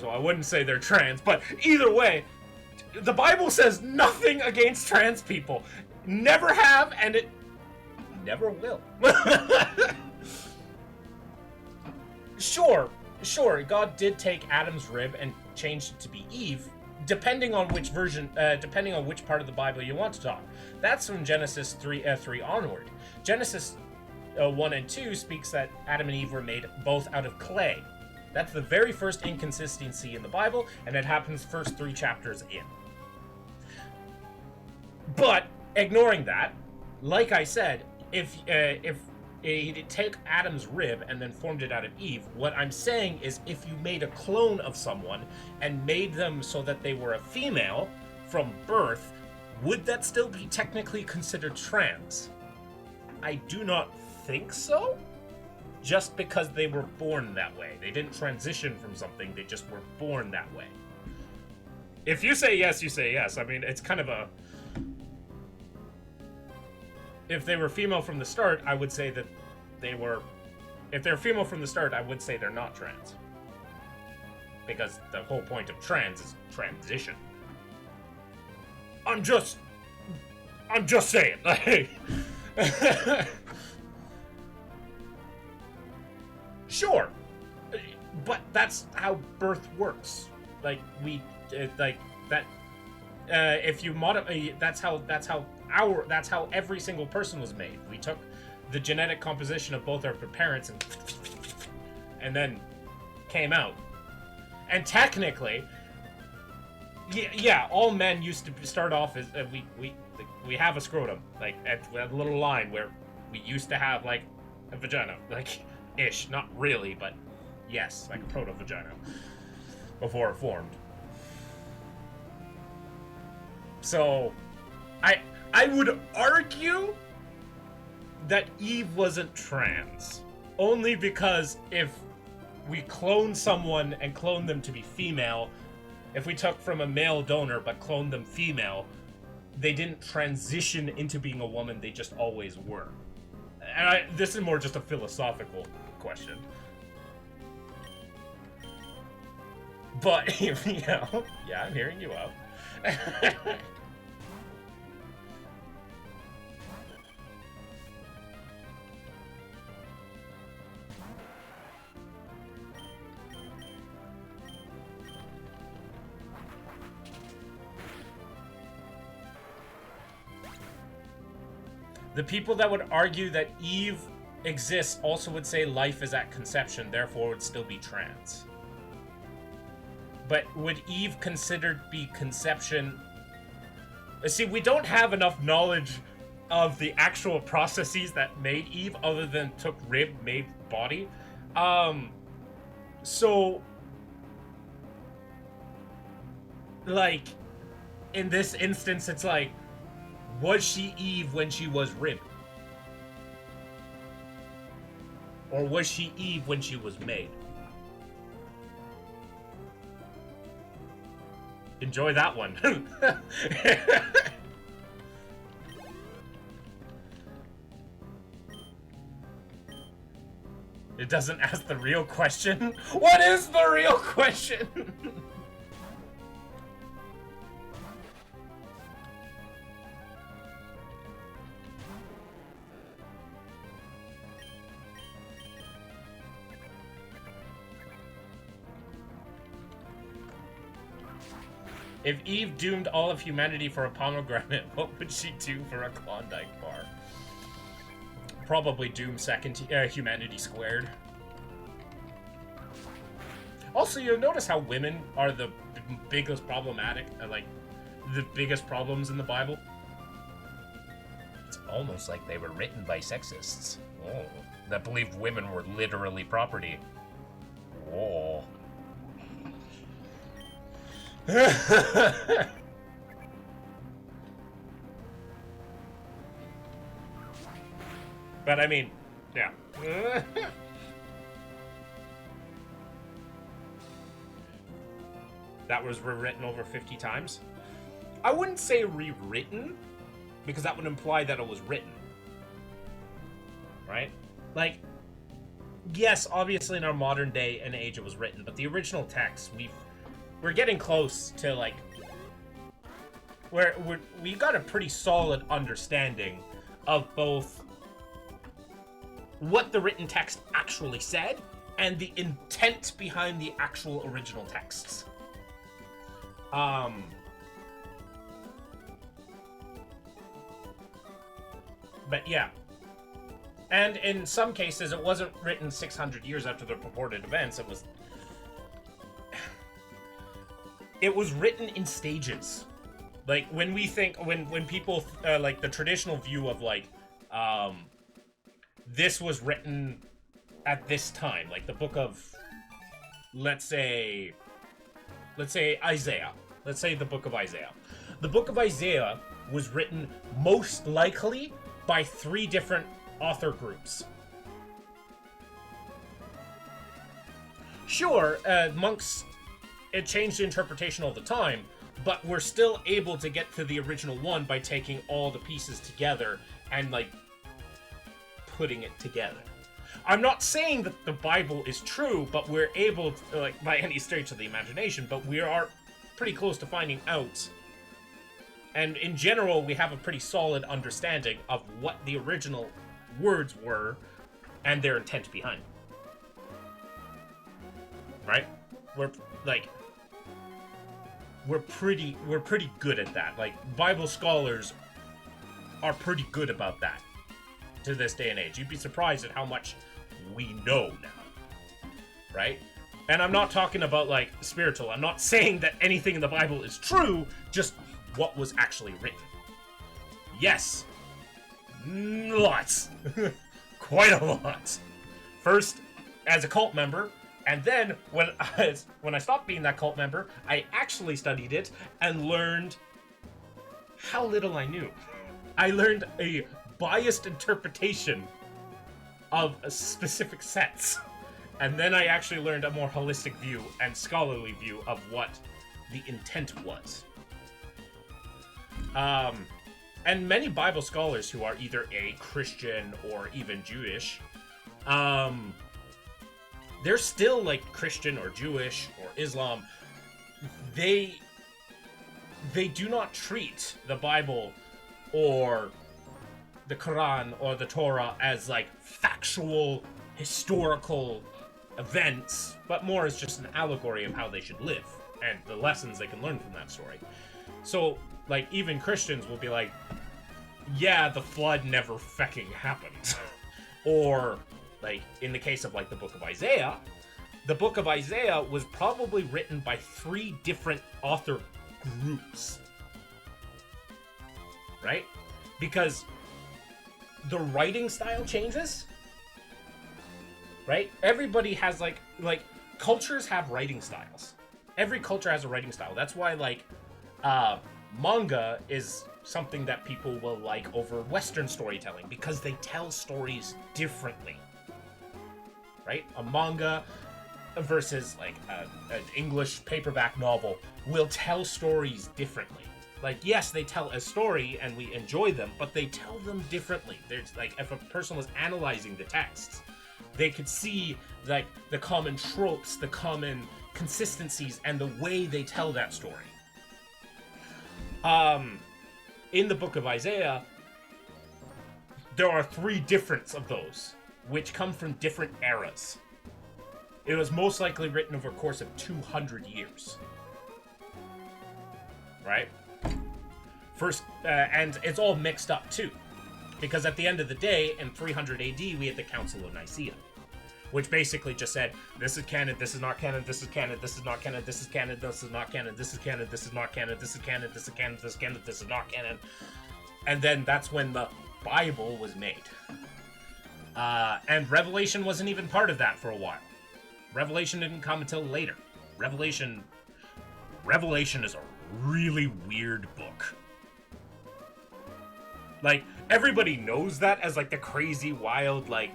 [SPEAKER 1] So I wouldn't say they're trans, but either way, the Bible says nothing against trans people. Never have, and it never will. Sure, God did take Adam's rib and changed it to be Eve, depending on which version, depending on which part of the Bible you want to talk. That's from Genesis 3 onward. Genesis 1 and 2 speaks that Adam and Eve were made both out of clay. That's the very first inconsistency in the Bible, and it happens first 3 chapters in. But ignoring that, like I said, if he took Adam's rib and then formed it out of Eve, what I'm saying is if you made a clone of someone and made them so that they were a female from birth, would that still be technically considered trans? I do not think so. Just because they were born that way. They didn't transition from something, they just were born that way. If you say yes, you say yes. I mean, it's kind of a... If they were female from the start, I would say that they were... If they're female from the start, I would say they're not trans. Because the whole point of trans is transition. I'm just saying, like... Sure, but that's how birth works. Like if you modify, that's how every single person was made. We took the genetic composition of both our parents and then came out. And technically, yeah, all men used to start off as we have a scrotum, like at a little line where we used to have like a vagina, like. Ish, not really, but yes, like a proto-vagina before it formed. So, I would argue that Eve wasn't trans, only because if we clone someone and clone them to be female, if we took from a male donor but cloned them female, they didn't transition into being a woman, they just always were. And this is more just a philosophical question. But, you know, yeah, I'm hearing you out. The people that would argue that Eve exists also would say life is at conception, therefore would still be trans. But would Eve considered be conception? See, we don't have enough knowledge of the actual processes that made Eve other than took rib, made body. So, like, in this instance, it's like, was she Eve when she was rib? Or was she Eve when she was made? Enjoy that one. It doesn't ask the real question? What is the real question? If Eve doomed all of humanity for a pomegranate, what would she do for a Klondike bar? Probably doom humanity squared. Also, you'll notice how women are the biggest problematic, like, the biggest problems in the Bible. It's almost like they were written by sexists. Oh, that believed women were literally property. Oh. But I mean, yeah. That was rewritten over 50 times. I wouldn't say rewritten, because that would imply that it was written. Right? Like, yes, obviously in our modern day and age it was written, but the original text, we're getting close to, like, we got a pretty solid understanding of both what the written text actually said and the intent behind the actual original texts. But yeah. And in some cases, it wasn't written 600 years after the purported events. It was written in stages. Like, when we think, when people, like, the traditional view of, like, this was written at this time, like the book of, let's say Isaiah. Let's say the book of Isaiah. The book of Isaiah was written most likely by 3 different author groups. Sure, monks, it changed interpretation all the time, but we're still able to get to the original one by taking all the pieces together and, like, putting it together. I'm not saying that the Bible is true, but we're able to, like, by any stretch of the imagination, but we are pretty close to finding out. And in general, we have a pretty solid understanding of what the original words were and their intent behind them. Right? We're pretty good at that. Like, Bible scholars are pretty good about that to this day and age. You'd be surprised at how much we know now. Right? And I'm not talking about, like, spiritual. I'm not saying that anything in the Bible is true, just what was actually written. Yes. Lots. Quite a lot. First, as a cult member, and then when I stopped being that cult member, I actually studied it and learned how little I knew. I learned a biased interpretation of a specific sets. And then I actually learned a more holistic view and scholarly view of what the intent was. And many Bible scholars who are either a Christian or even Jewish, they're still, like, Christian or Jewish or Islam. They do not treat the Bible or the Quran or the Torah as, like, factual, historical events, but more as just an allegory of how they should live and the lessons they can learn from that story. So, like, even Christians will be like, yeah, the flood never fecking happened. Or, like, in the case of, like, the book of Isaiah was probably written by 3 different author groups. Right? Because the writing style changes. Right? Everybody has, like, cultures have writing styles. Every culture has a writing style. That's why, like, manga is something that people will like over Western storytelling, because they tell stories differently. Right? A manga versus, like, an English paperback novel will tell stories differently. Like, yes, they tell a story and we enjoy them, but they tell them differently. There's, like, if a person was analyzing the texts, they could see, like, the common tropes, the common consistencies, and the way they tell that story. In the book of Isaiah, there are 3 different of those, which come from different eras. It was most likely written over a course of 200 years. Right? First, and it's all mixed up too. Because at the end of the day, in 300 AD, we had the Council of Nicaea, which basically just said, this is canon, this is not canon, this is canon, this is not canon, this is canon, this is not canon, this is canon, this is not canon, this is canon, this is canon, this is canon, this is not canon. And then that's when the Bible was made. And Revelation wasn't even part of that for a while. Revelation didn't come until later. Revelation is a really weird book. Like, everybody knows that as, like, the crazy, wild, like,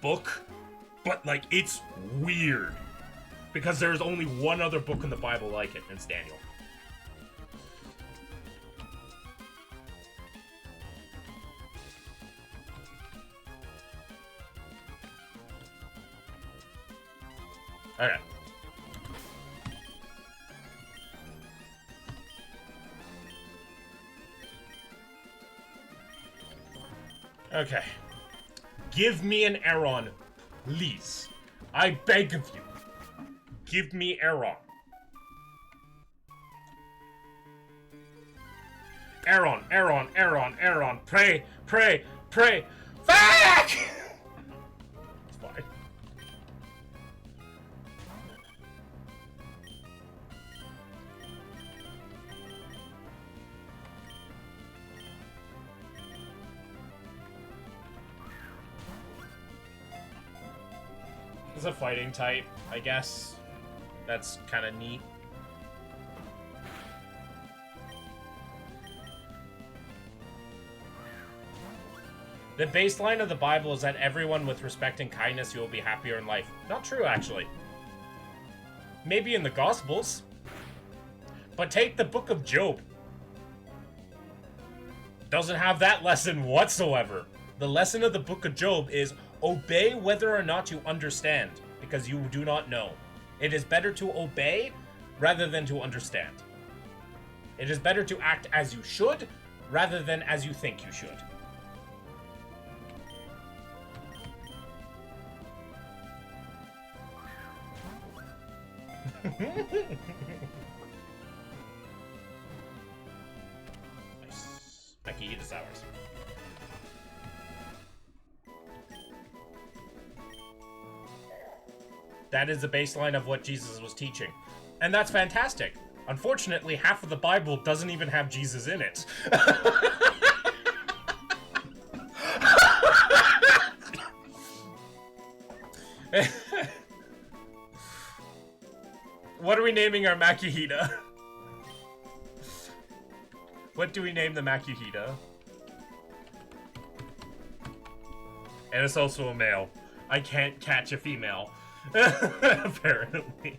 [SPEAKER 1] book, but, like, it's weird. Because there's only one other book in the Bible like it, and it's Daniel. Okay. Okay. Give me an Aaron, please. I beg of you. Give me Aaron. Aaron. Pray. Fuck! It's a fighting type, I guess. That's kind of neat. The baseline of the Bible is that everyone with respect and kindness, you will be happier in life. Not true, actually. Maybe in the Gospels. But take the book of Job. Doesn't have that lesson whatsoever. The lesson of the book of Job is obey whether or not you understand, because you do not know. It is better to obey rather than to understand. It is better to act as you should rather than as you think you should. Nice. Makihita sours. That is the baseline of what Jesus was teaching. And that's fantastic. Unfortunately, half of the Bible doesn't even have Jesus in it. What are we naming our Makihita? What do we name the Makihita? And it's also a male. I can't catch a female. Apparently.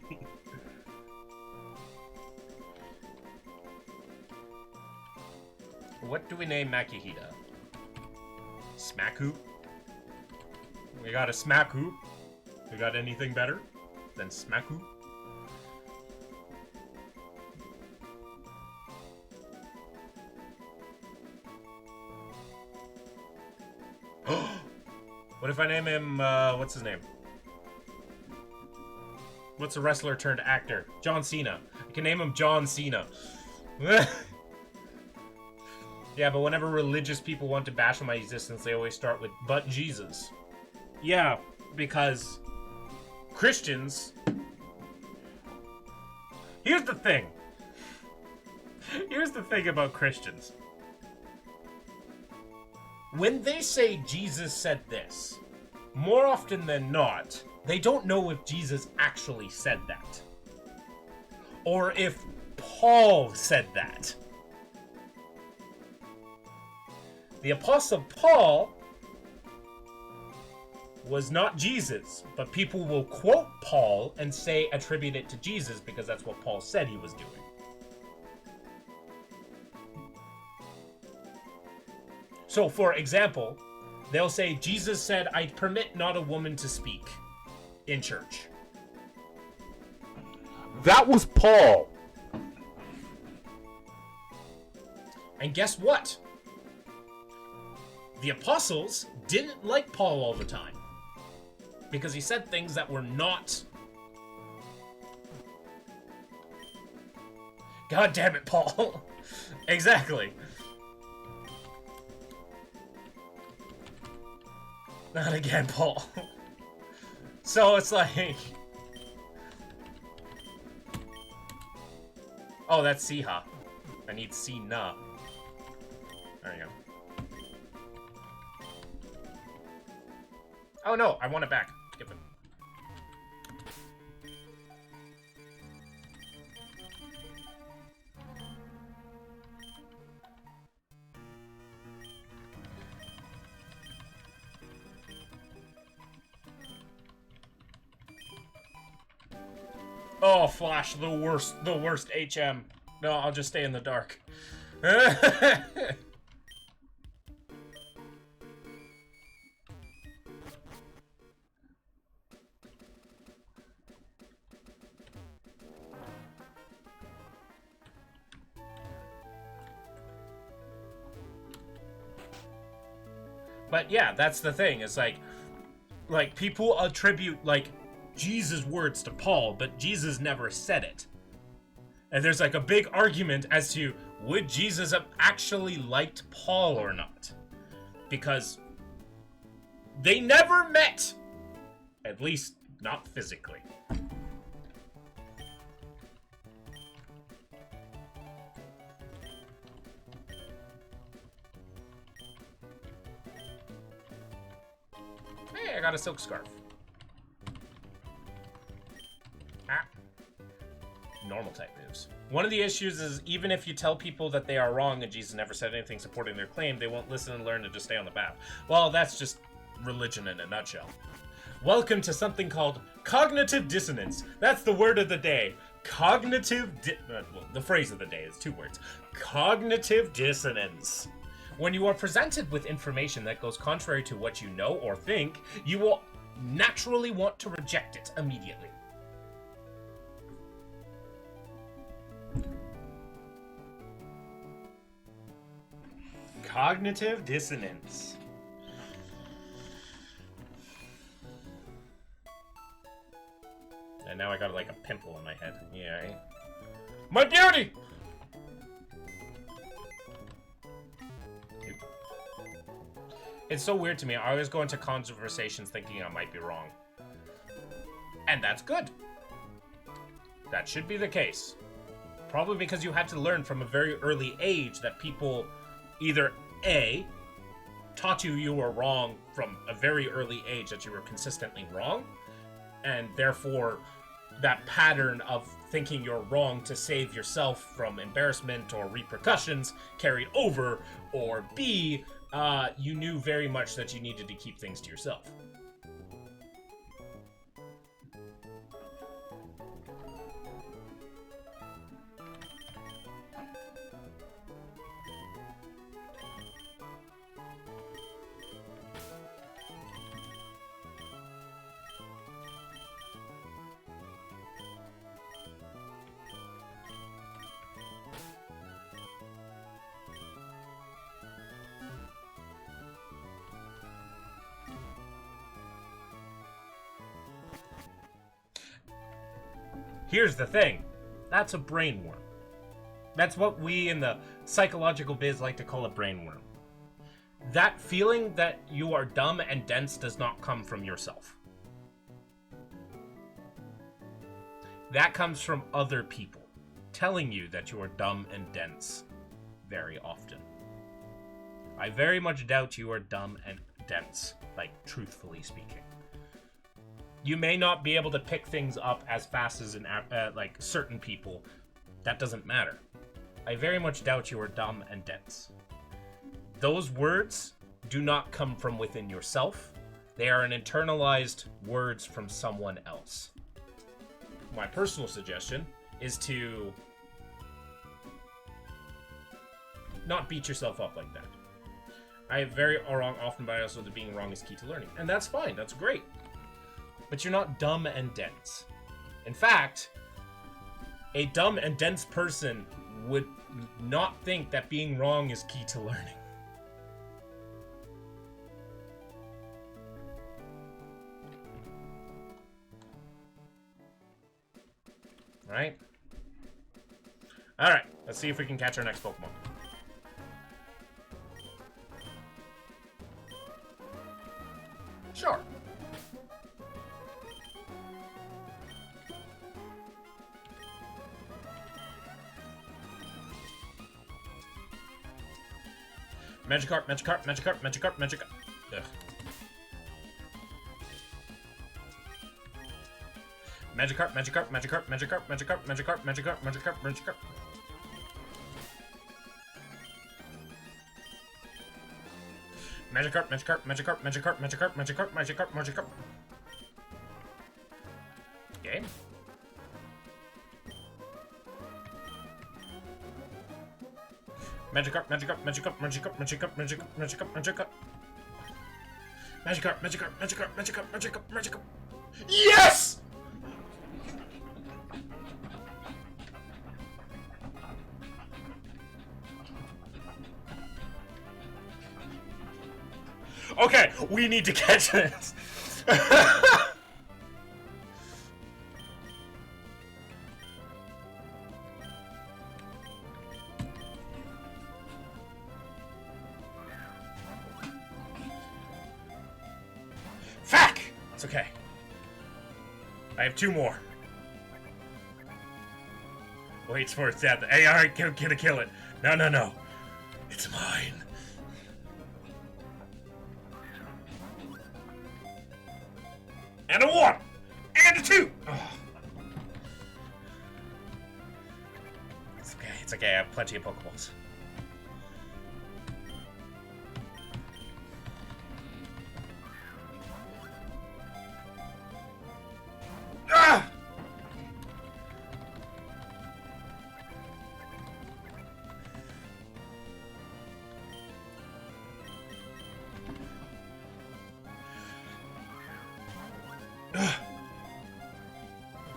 [SPEAKER 1] What do we name Makihita? Smackhoop? We got a Smackhoop. We got anything better than Smackhoop? What if I name him, what's his name? What's a wrestler turned actor? John Cena. I can name him John Cena. Yeah, but whenever religious people want to bash on my existence, they always start with, but Jesus. Yeah, because Christians... Here's the thing. Here's the thing about Christians. When they say Jesus said this, more often than not, they don't know if Jesus actually said that. Or if Paul said that. The Apostle Paul was not Jesus, but people will quote Paul and say attribute it to Jesus because that's what Paul said he was doing. So, for example, they'll say, Jesus said, I permit not a woman to speak in church.
[SPEAKER 2] That was Paul.
[SPEAKER 1] And guess what? The apostles didn't like Paul all the time. Because he said things that were not... God damn it, Paul. Exactly. Not again, Paul. So it's like... Oh, that's Siha. I need Sina. There you go. Oh no, I want it back. Skip it. Oh, Flash, the worst HM. No, I'll just stay in the dark. But yeah, that's the thing. It's like people attribute like Jesus' words to Paul, but Jesus never said it. And there's like a big argument as to would Jesus have actually liked Paul or not? Because they never met. At least not physically. Hey, I got a silk scarf. normal type moves. One of the issues is even if you tell people that they are wrong and Jesus never said anything supporting their claim, they won't listen and learn and just stay on the path. Well, that's just religion in a nutshell. Welcome to something called cognitive dissonance. That's the word of the day. Well, the phrase of the day is 2 words. Cognitive dissonance. When you are presented with information that goes contrary to what you know or think, you will naturally want to reject it immediately. Cognitive dissonance. And now I got like a pimple on my head. Yeah. My beauty! It's so weird to me. I always go into conversations thinking I might be wrong. And that's good. That should be the case. Probably because you had to learn from a very early age that people either A, taught you were wrong from a very early age, that you were consistently wrong, and therefore that pattern of thinking you're wrong to save yourself from embarrassment or repercussions carried over, or B, you knew very much that you needed to keep things to yourself. Here's the thing. That's a brainworm. That's what we in the psychological biz like to call a brainworm. That feeling that you are dumb and dense does not come from yourself. That comes from other people telling you that you are dumb and dense very often. I very much doubt you are dumb and dense, like truthfully speaking. You may not be able to pick things up as fast as like certain people. That doesn't matter. I very much doubt you are dumb and dense. Those words do not come from within yourself. They are an internalized words from someone else. My personal suggestion is to not beat yourself up like that. I am very wrong often, but also that being wrong is key to learning. And that's fine. That's great. But you're not dumb and dense. In fact, a dumb and dense person would not think that being wrong is key to learning. Alright? Alright, let's see if we can catch our next Pokemon. Sure. Magikarp, Magikarp, Magikarp, Magikarp, Magikarp. Ugh. Magikarp, Magikarp, Magikarp, Magikarp, Magikarp, Magikarp, Magikarp, Magikarp, Magikarp. Magikarp, Magikarp, Magikarp, Magikarp, Magikarp, Magikarp, Magikarp, Magikarp. Okay. Magikarp, Magikarp, Magikarp, Magikarp, Magikarp, Magikarp, Magikarp, Magikarp. Magikarp, Magikarp, Magikarp, Magikarp, Magikarp, Magikarp. Yes! Okay, we need to catch this. Fuck! It's okay. I have 2 more. Waits for its death. Hey, alright, gonna kill it. No, no, no. It's mine. And a 1! And a 2! Oh. It's okay, I have plenty of Pokeballs. Ah!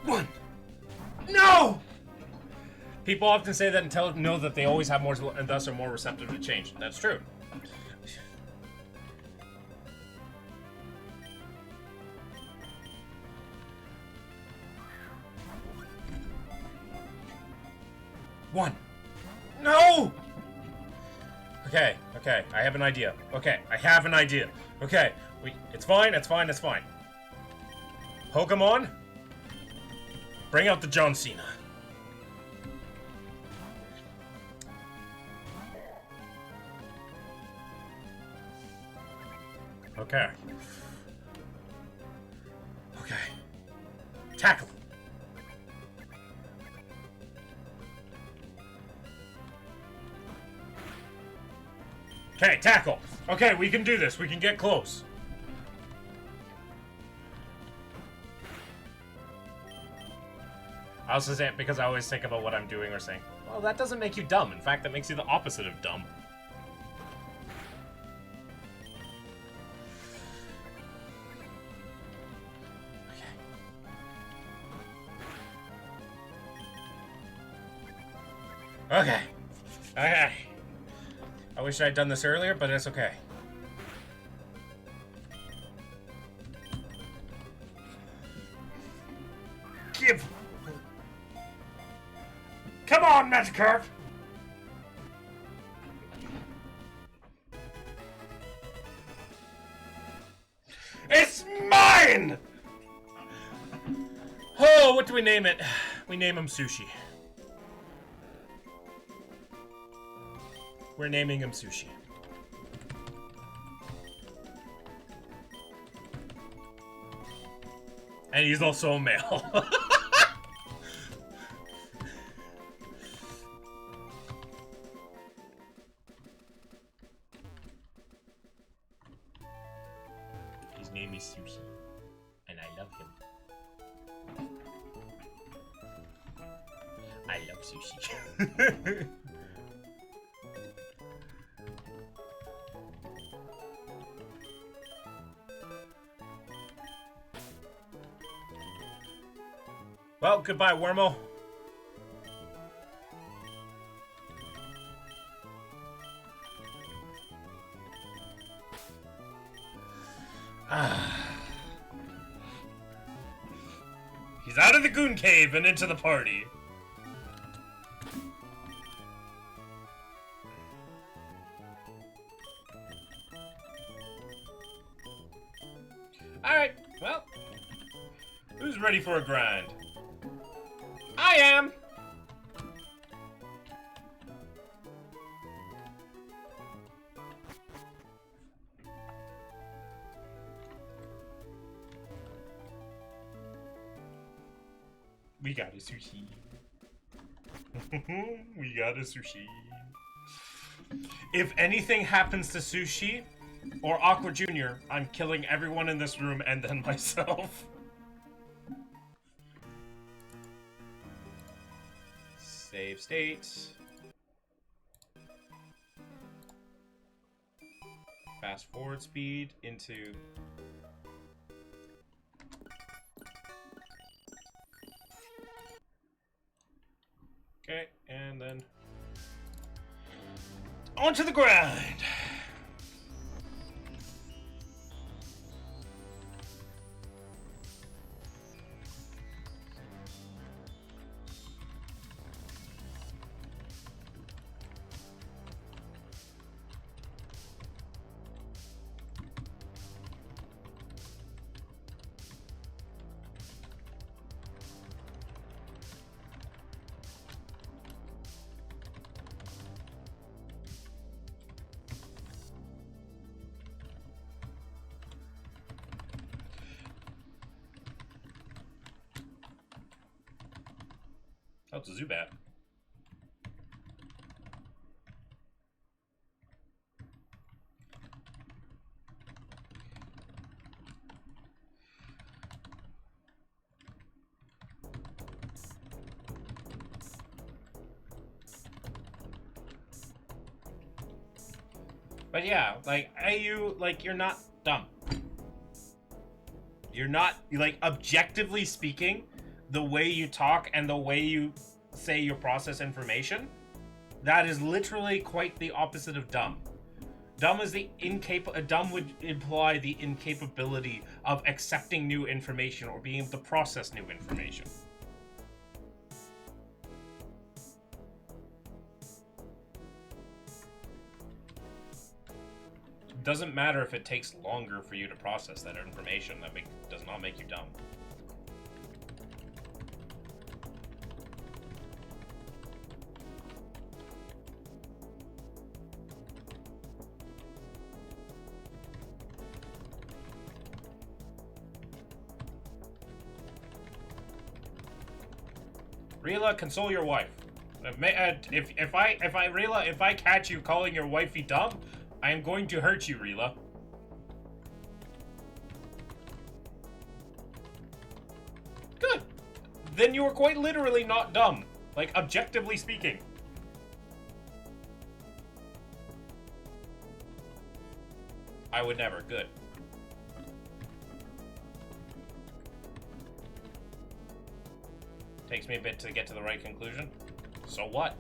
[SPEAKER 1] One. No! People often say that and know that they always have more and thus are more receptive to change. That's true. One. No! Okay, okay, I have an idea. Okay, I have an idea. Okay, it's fine, it's fine, it's fine. Pokemon, bring out the John Cena. Okay. Okay. Tackle. Okay, tackle. Okay, we can do this. We can get close. I also say it because I always think about what I'm doing or saying. Well, that doesn't make you dumb. In fact, that makes you the opposite of dumb. Okay. Okay. I wish I'd done this earlier, but it's okay. Give. Come on, Magikarp! It's mine! Oh, what do we name it? We name him Sushi. We're naming him Sushi. And he's also a male. His name is Sushi. And I love him. I love Sushi. Well, goodbye, Wormo. He's out of the Goon Cave and into the party. Alright, well, who's ready for a grind? I am! We got a sushi. We got a sushi. If anything happens to Sushi or Aqua Jr., I'm killing everyone in this room and then myself. Save state. Fast forward speed into... Okay, and then... onto the grind! Oh, it's a Zubat. But yeah, like, you're not dumb. You're not, like, objectively speaking, the way you talk and the way you say you process information, that is literally quite the opposite of dumb. Dumb is dumb would imply the incapability of accepting new information or being able to process new information. Doesn't matter if it takes longer for you to process that information. That does not make you dumb. Rila, console your wife. If I catch you calling your wifey dumb, I am going to hurt you, Rila. Good. Then you are quite literally not dumb. Like, objectively speaking. I would never. Good. Takes me a bit to get to the right conclusion. So what?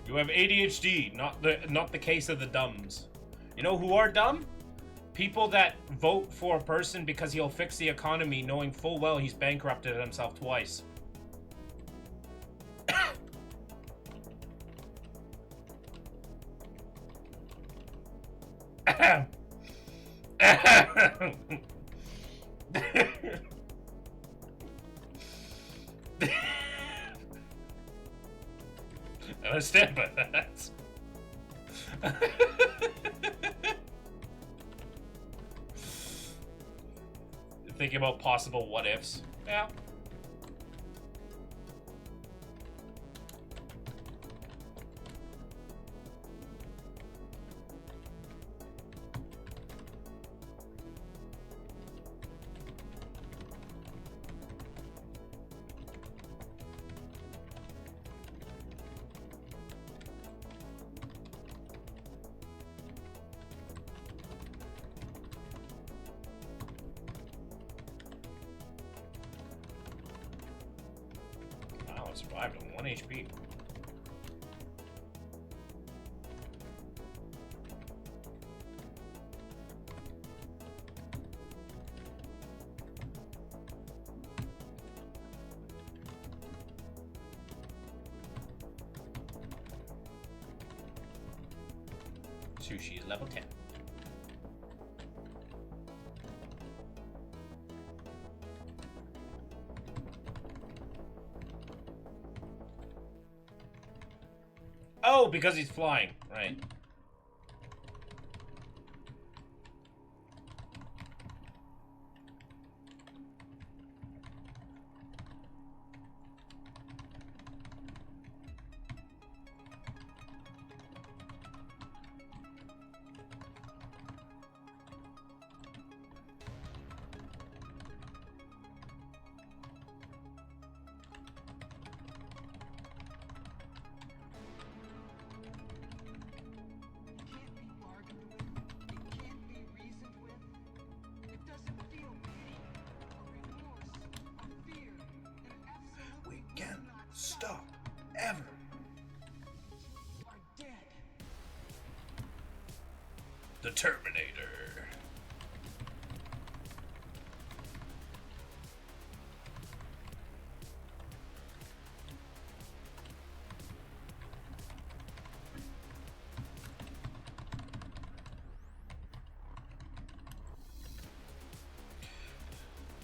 [SPEAKER 1] You have ADHD, not the case of the dumbs. You know who are dumb? People that vote for a person because he'll fix the economy, knowing full well he's bankrupted himself twice. I understand by that. Thinking about possible what ifs. Yeah. Survived on 1 HP. Sushi is level 10. Oh, because he's flying, right. Stop. Ever. You are dead. The Terminator.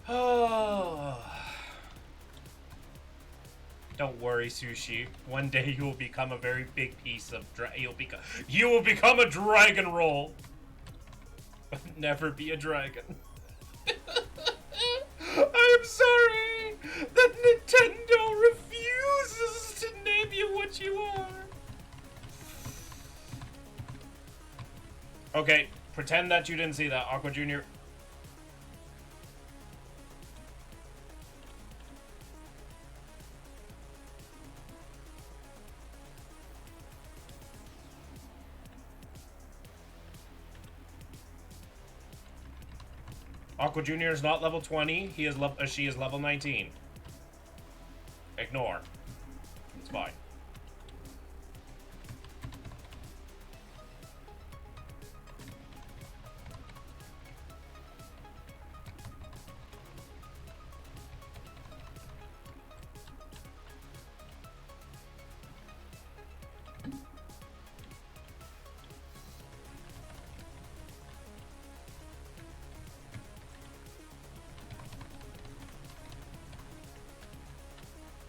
[SPEAKER 1] Oh. Don't worry, Sushi. One day you will become a very big piece of you will become a dragon roll. Never be a dragon. I I'm sorry that Nintendo refuses to name you what you are. Okay, pretend that you didn't see that, Aqua Jr. Aqua Jr. is not level 20. He is she is level 19. Ignore. It's fine.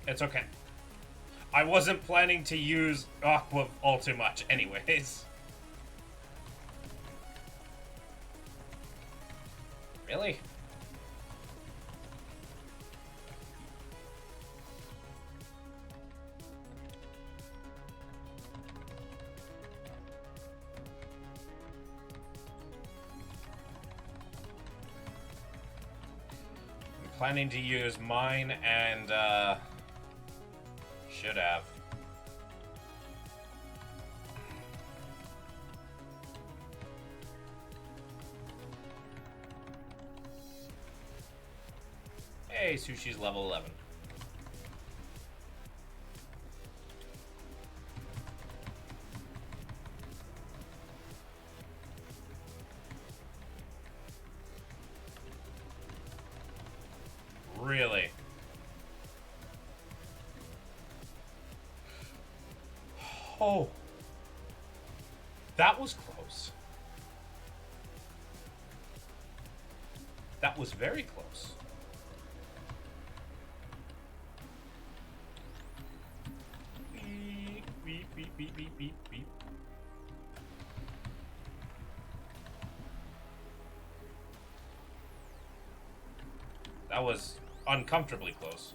[SPEAKER 1] It's okay. I wasn't planning to use Aqua all too much anyways. Really? I'm planning to use mine and, should have. Hey, Sushi's level 11. Really? Oh. That was close. That was very close. Beep, beep, beep, beep, beep, beep, beep. That was uncomfortably close.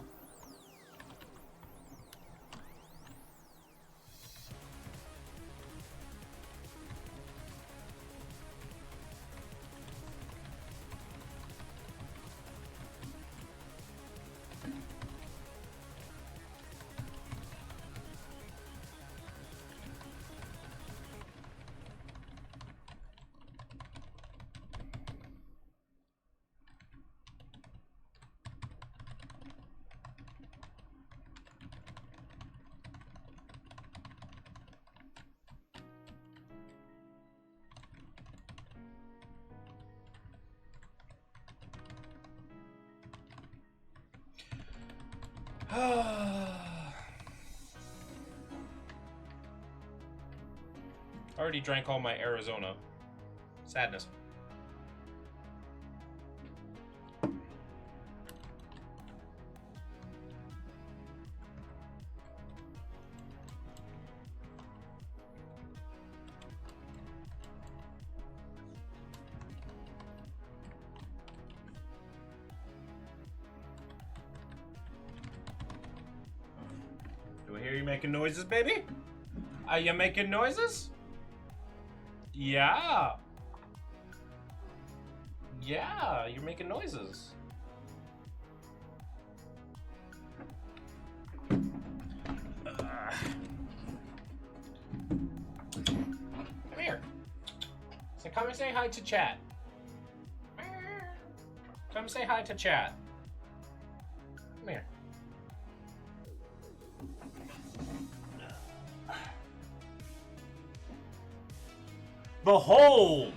[SPEAKER 1] Already drank all my Arizona. Sadness. Do I hear you making noises, baby? Are you making noises? Yeah. Yeah, you're making noises. Come here. So come and say hi to chat. Come say hi to chat. Come here. Behold,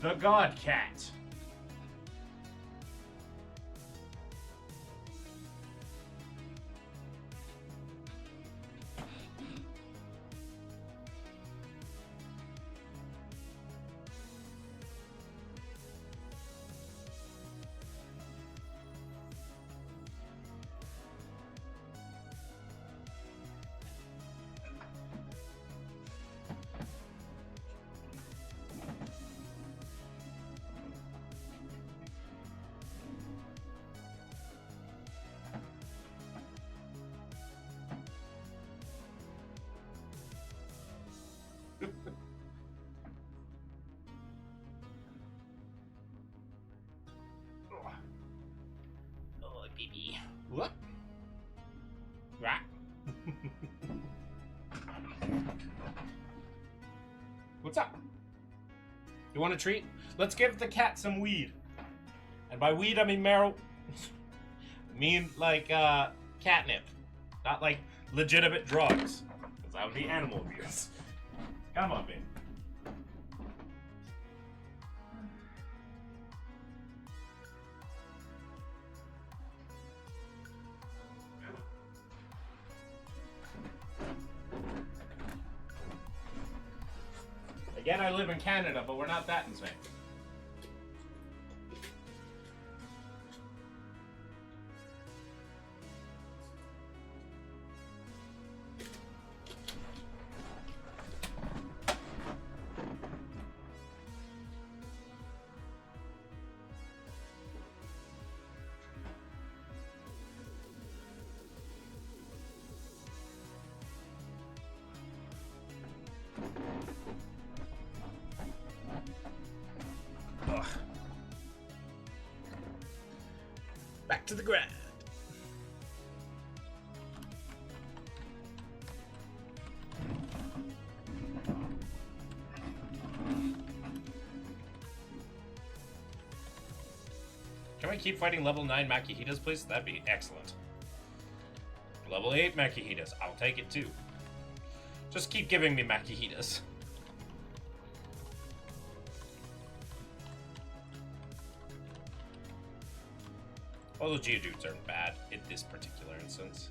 [SPEAKER 1] the God Cat. You want a treat? Let's give the cat some weed. And by weed, I mean I mean like catnip, not like legitimate drugs, because that would be animal abuse. Come on, babe. Again, I live in Canada, but we're not that insane. Ugh. Back to the grind. Can we keep fighting level 9 Makihitas, please? That'd be excellent. Level 8 Makihitas. I'll take it too. Just keep giving me Makihitas. Although Geodudes aren't bad in this particular instance.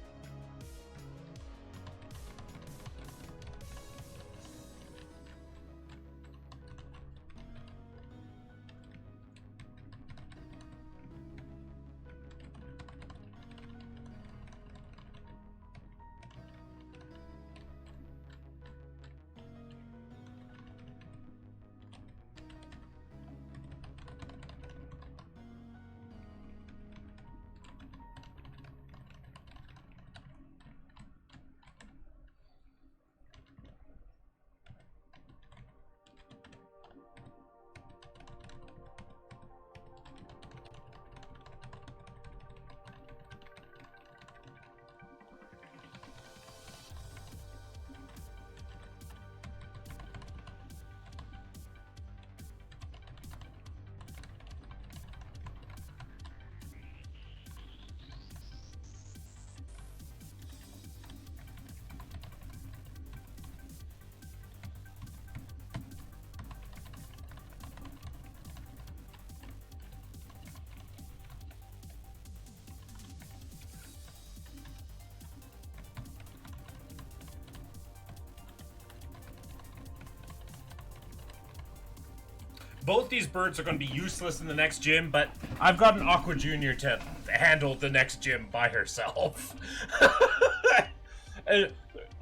[SPEAKER 1] Both these birds are going to be useless in the next gym, but I've got an Aqua Junior to handle the next gym by herself.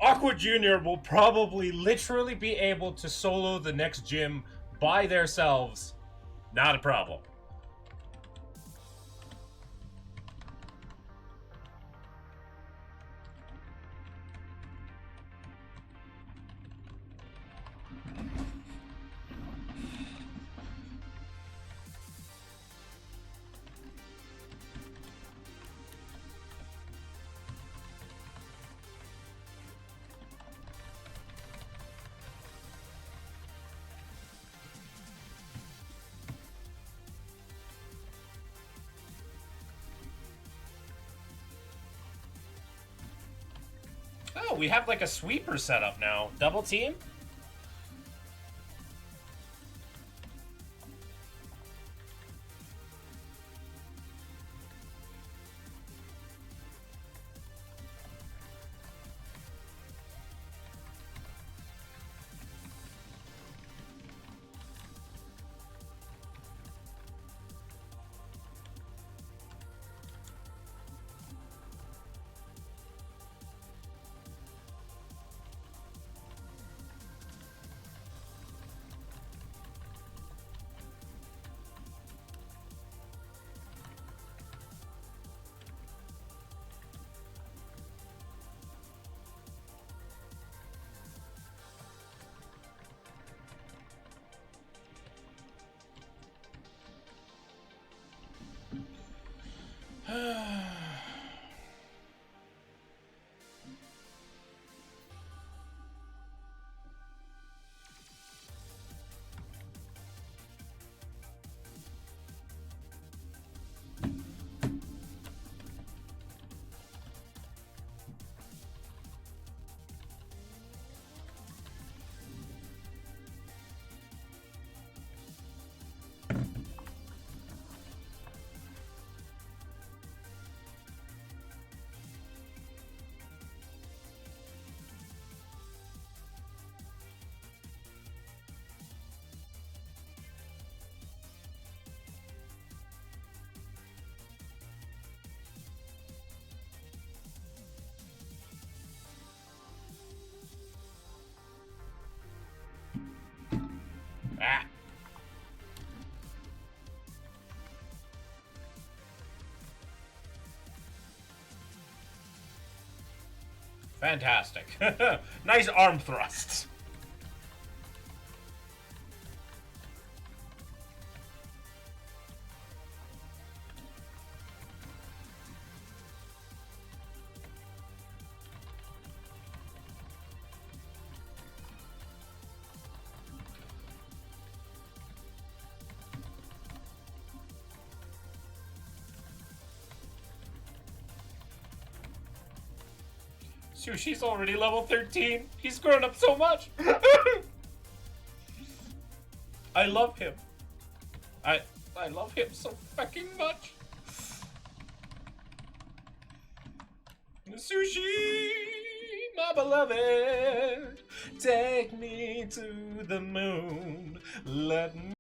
[SPEAKER 1] Aqua Junior will probably literally be able to solo the next gym by themselves. Not a problem. Oh, we have like a sweeper set up now. Double team? Fantastic. Nice arm thrusts. Sushi's already level 13. He's grown up so much. I love him. I I love him so fucking much. Sushi, my beloved, take me to the moon. Let me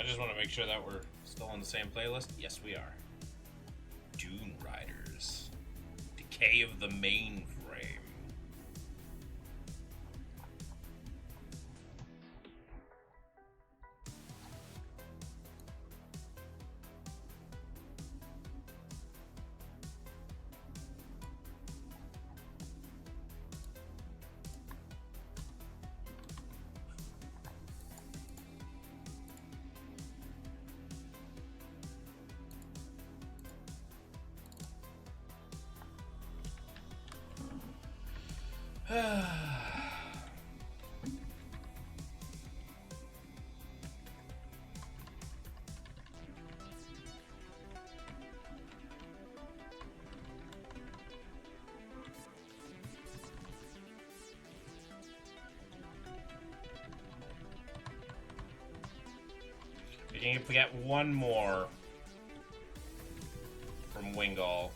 [SPEAKER 1] I just want to make sure that we're still on the same playlist. Yes, we are. Dune Riders. Decay of the Mainframe. We can get one more from Wingull.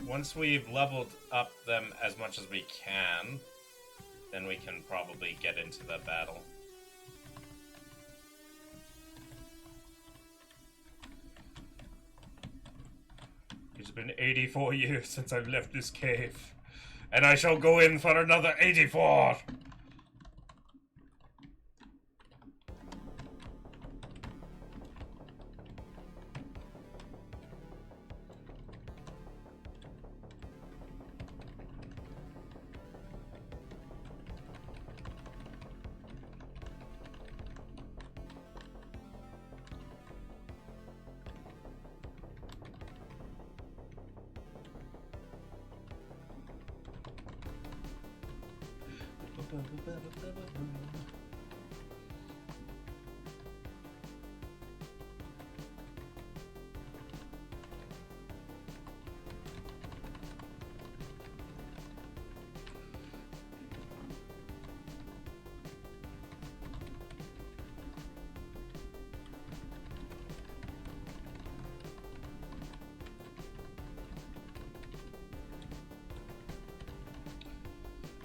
[SPEAKER 1] Once we've leveled up them as much as we can, then we can probably get into the battle. It's been 84 years since I've left this cave, and I shall go in for another 84!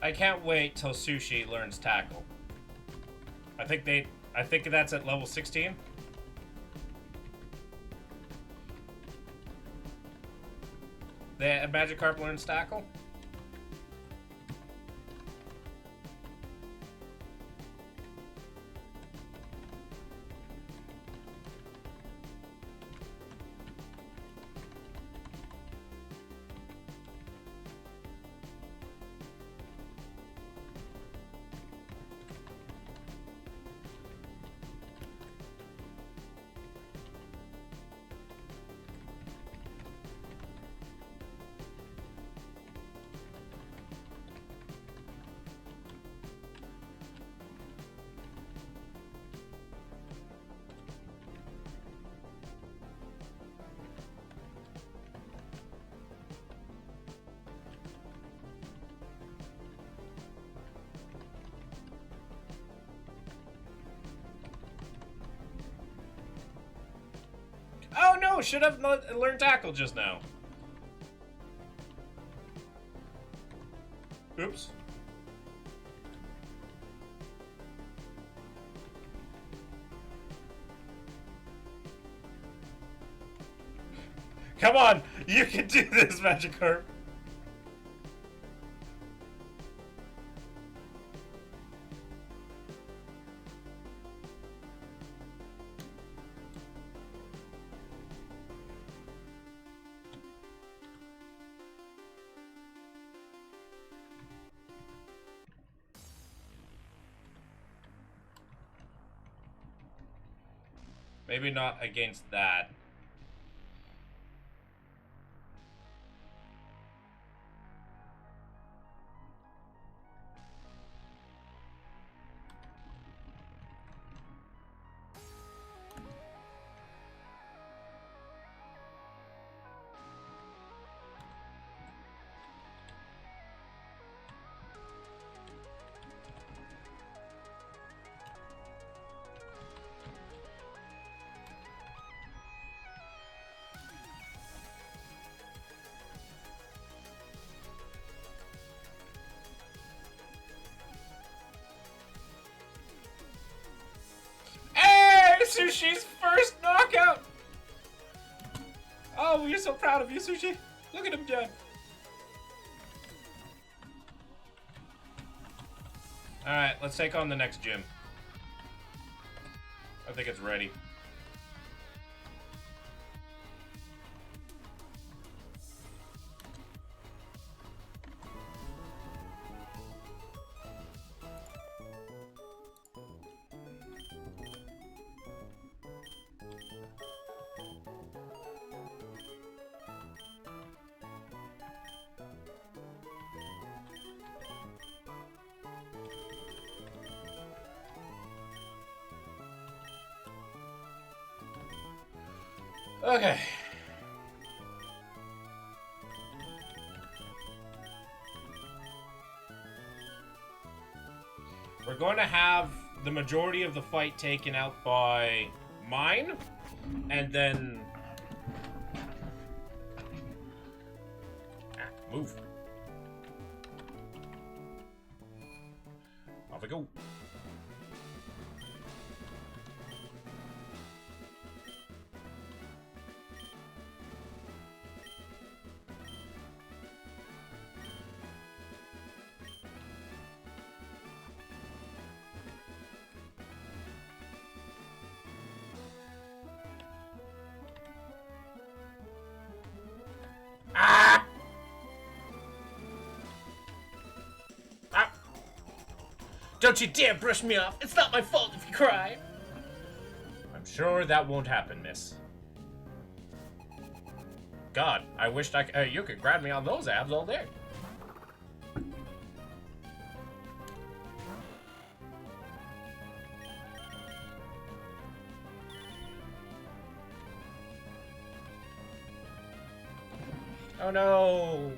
[SPEAKER 1] I can't wait till Sushi learns Tackle. I think that's at level 16. The Magikarp learns Tackle. Oh no, should have learned Tackle just now. Oops. Come on, you can do this, Magikarp. Maybe not against that. Sushi's first knockout! Oh, we're so proud of you, Sushi. Look at him done. Alright, let's take on the next gym. I think it's ready. Okay. We're going to have the majority of the fight taken out by mine, and then... move. Off we go. Ah! Ah! Don't you dare brush me off. It's not my fault if you cry. I'm sure that won't happen, miss. God, I wished you could grab me on those abs all day. Oh no!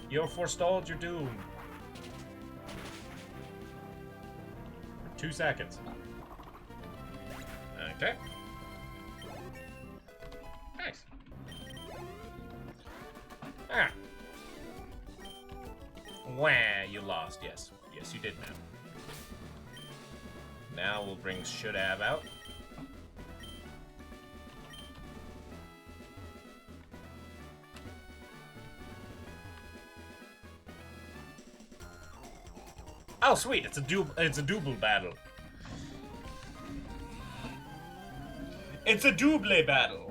[SPEAKER 1] You forestalled your doom. 2 seconds. Okay. Nice. Ah. Wah, you lost. Yes. Yes, you did, man. Now we'll bring Should Have out. Oh, sweet! It's a double battle. It's a double battle.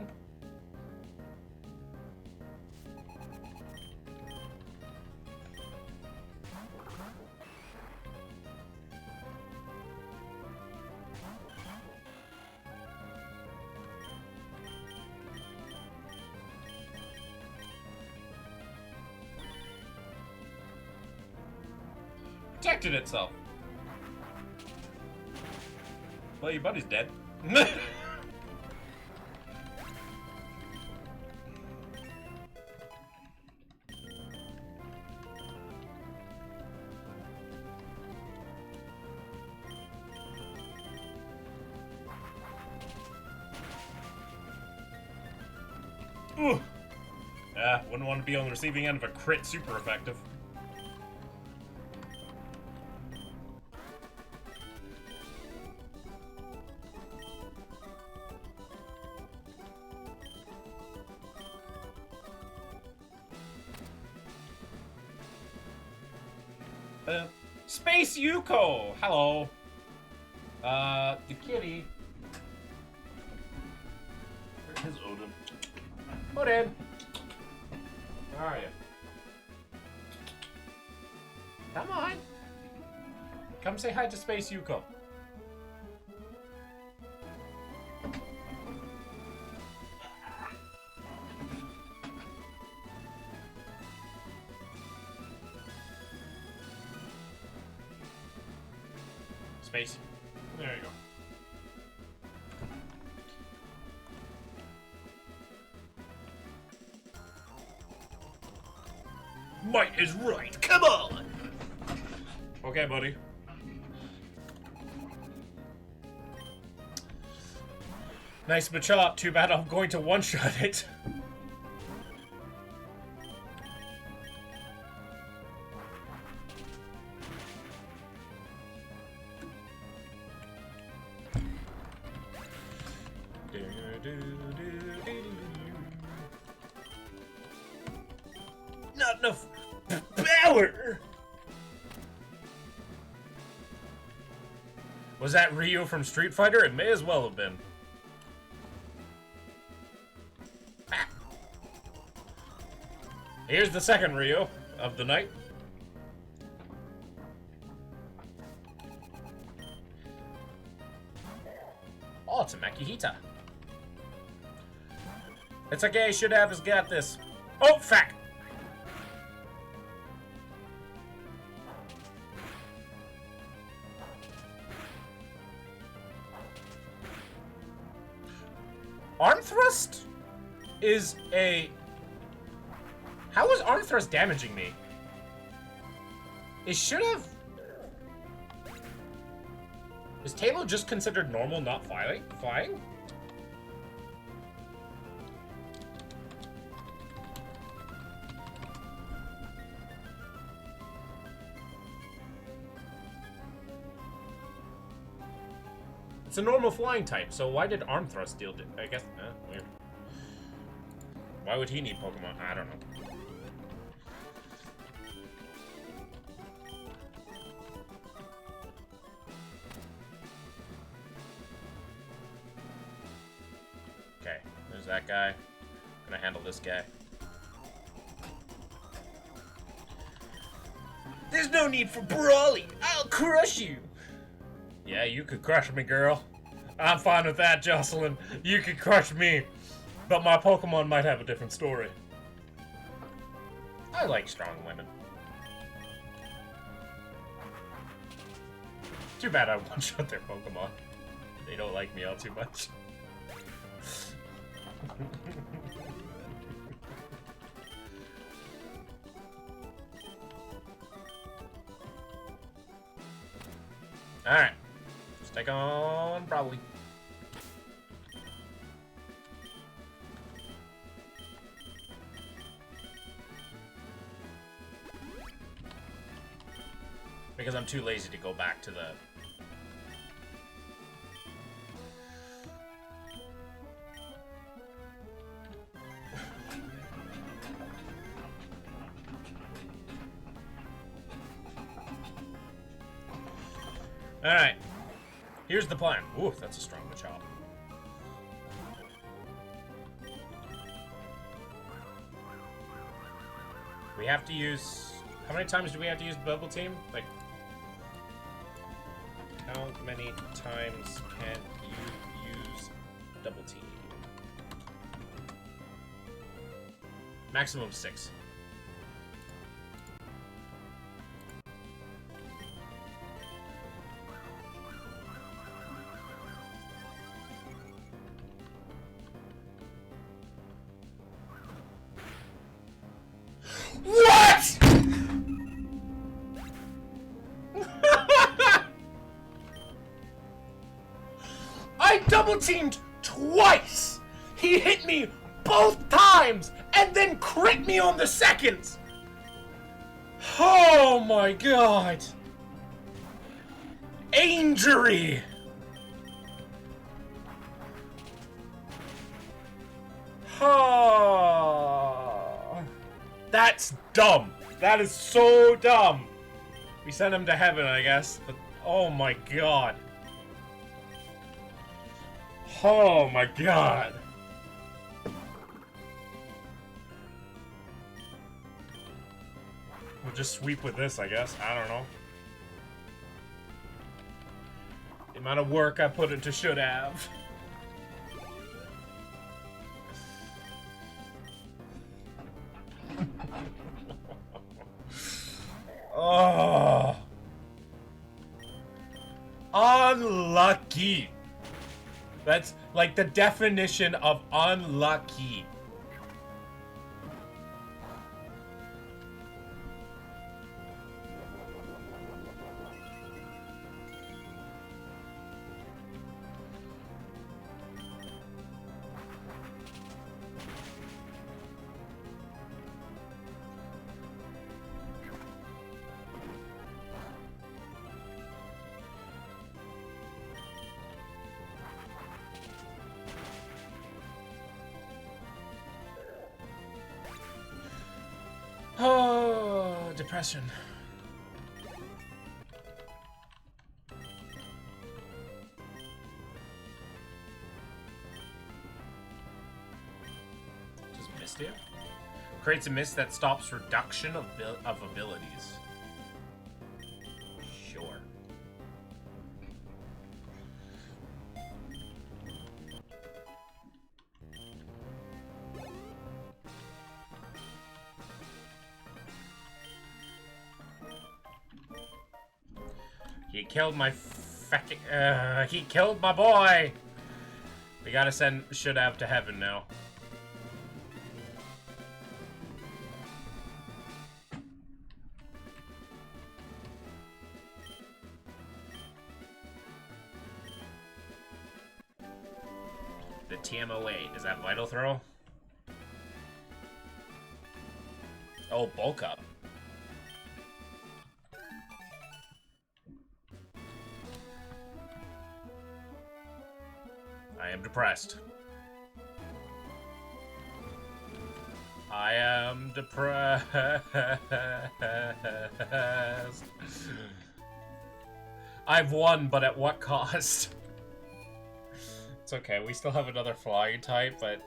[SPEAKER 1] Protected itself. Well, your buddy's dead. Ooh. Wouldn't want to be on the receiving end of a crit super effective. Space Yuko! Hello. The kitty. Where's Odin? Odin! Where are you? Come on! Come say hi to Space Yuko. Space. There you go. Might is right. Come on. Okay, buddy. Nice Machop. Too bad I'm going to one-shot it. Not enough power. Was that Ryu from Street Fighter? It may as well have been. Ah. Here's the second Ryu of the night. Oh, it's a Makihita. It's okay, should have has got this. Oh, fuck! Arm thrust is a... How is arm thrust damaging me? It should have... Is Talo just considered normal, not flying? It's a normal flying type, so why did arm thrust deal... I guess... weird. Why would he need Pokemon? I don't know. Okay, there's that guy. Gonna handle this guy. There's no need for brawling! I'll crush you! Yeah, you could crush me, girl. I'm fine with that, Jocelyn. You could crush me. But my Pokemon might have a different story. I like strong women. Too bad I one-shot their Pokemon. They don't like me all too much. Alright. Let's take on Brawly. Because I'm too lazy to go back to the... Alright. Here's the plan. Ooh, that's a strong Machop. We have to use... How many times do we have to use Bubble Team? Like... How many times can you use Double Team? Maximum 6. What?! I double-teamed twice! He hit me both times, and then crit me on the second! Oh my god! Injury! Oh, that's dumb. That is so dumb. We sent him to heaven, I guess, but oh my god. Oh my god. We'll just sweep with this, I guess. I don't know. The amount of work I put into should have. Oh. Unlucky. That's like the definition of unlucky. depression. Just missed it. Creates a mist that stops reduction of abilities. Sure. He killed my fucking. He killed my boy. We gotta send Shudab to heaven now. The TMO8, is that Vital Throw? Oh, bulk up. I am depressed. I am depressed. I've won, but at what cost? It's okay, we still have another flying type, but...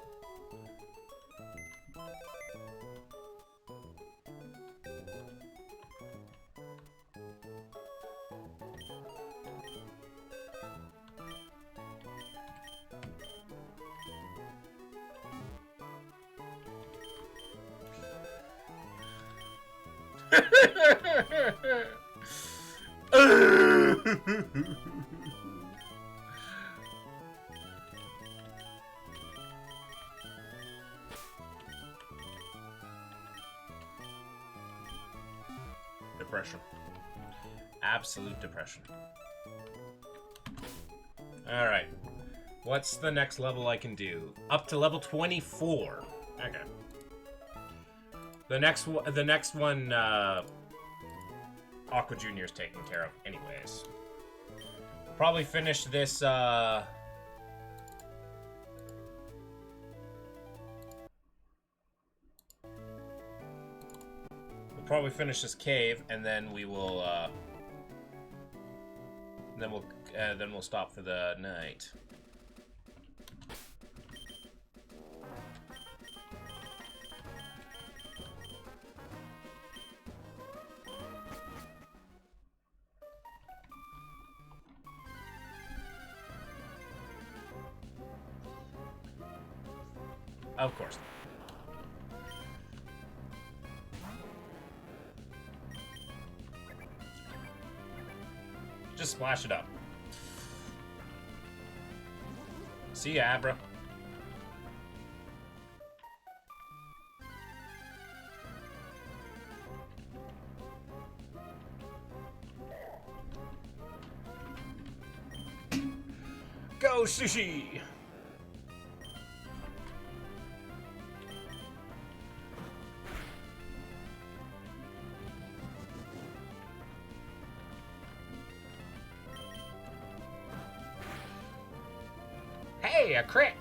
[SPEAKER 1] Depression. Absolute depression. Alright. What's the next level I can do? Up to level 24. Okay. The next one, Aqua Junior's taken care of anyways. Probably finish this, We'll probably finish this cave, and then we will, then we'll stop for the night. Of course. Just splash it up. See ya, Abra. Go, Sushi! Hey, a crit!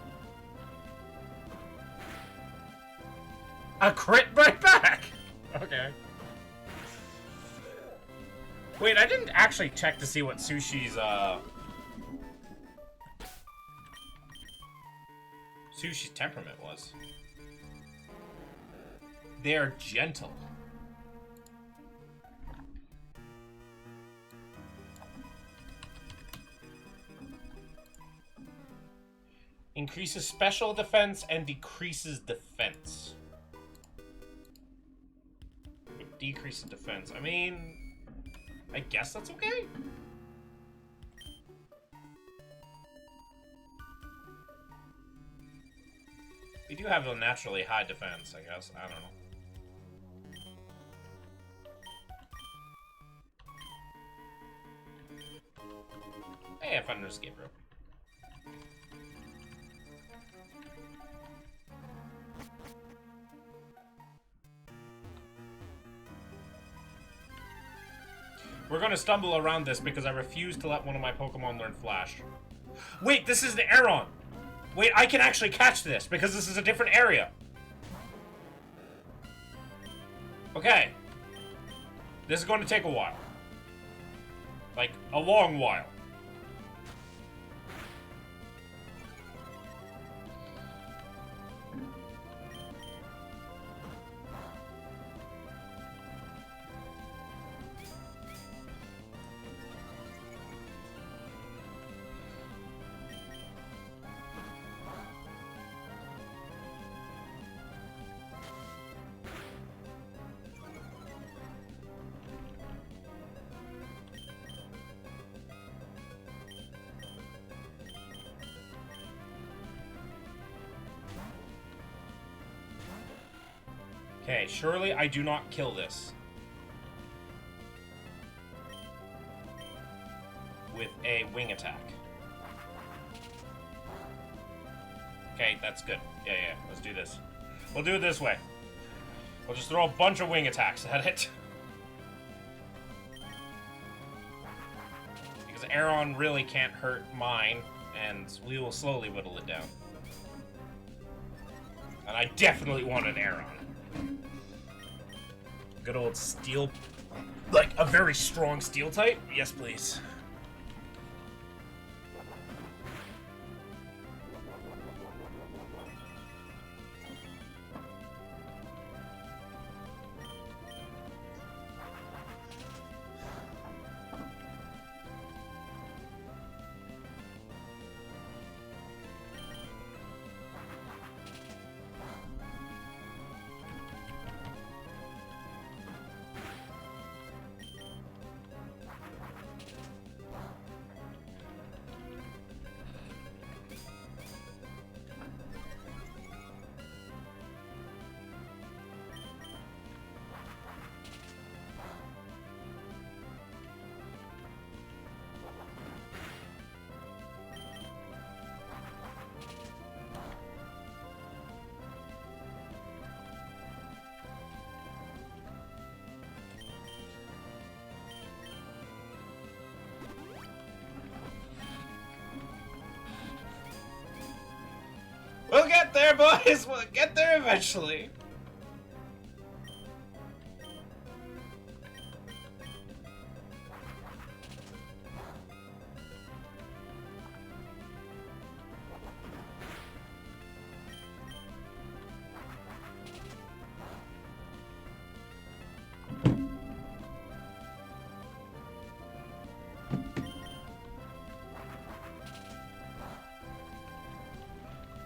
[SPEAKER 1] A crit right back! Okay. Wait, I didn't actually check to see what Sushi's, Sushi's temperament was. They're gentle. Increases special defense and decreases defense. It decreases defense. I mean, I guess that's okay. We do have a naturally high defense, I guess. I don't know. Hey, I found an escape rope. We're gonna stumble around this because I refuse to let one of my Pokemon learn Flash. Wait, this is the Aeron! Wait, I can actually catch this because this is a different area. Okay. This is going to take a while. Like, a long while. Okay, surely I do not kill this. With a wing attack. Okay, that's good. Yeah, let's do this. We'll do it this way. We'll just throw a bunch of wing attacks at it. Because Aeron really can't hurt mine, and we will slowly whittle it down. And I definitely want an Aeron. Good old steel, like a very strong steel type? Yes, please. We'll get there, boys! We'll get there eventually!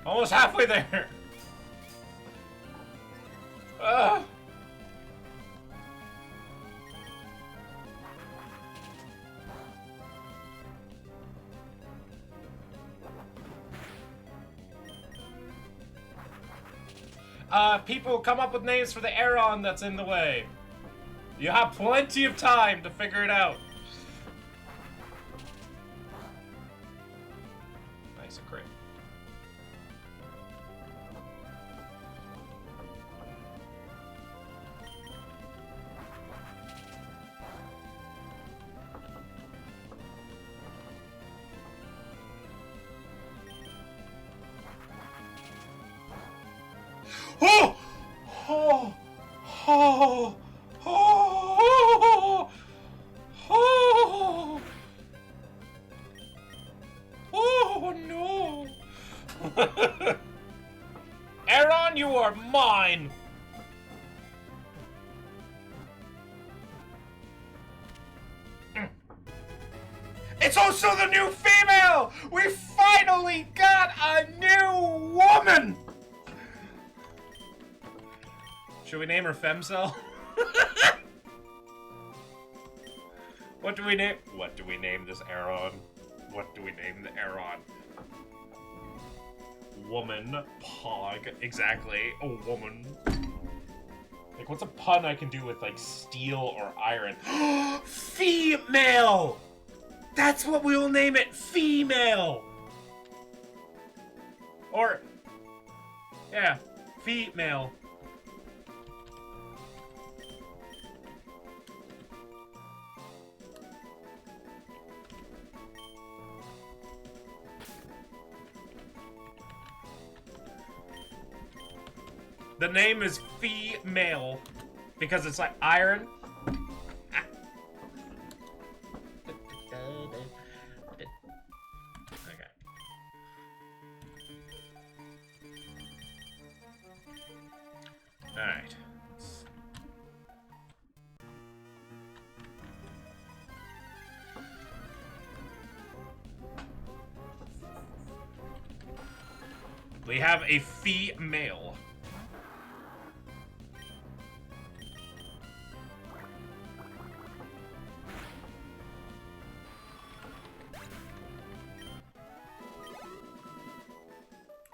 [SPEAKER 1] Almost halfway there! People come up with names for the Aeron that's in the way. You have plenty of time to figure it out. Nice, a crit. Oh! Oh! Oh! Oh! Oh! Oh no! Aeron, you are mine! It's also the new female! We finally got a new woman! Should we name her Femcell? What do we name this Aeron? What do we name the Aeron? Woman. Pog. Exactly. A woman. Like, what's a pun I can do with, like, steel or iron? Female! That's what we will name it! Female! Or... yeah. Female. The name is Female because it's like iron. We have a female.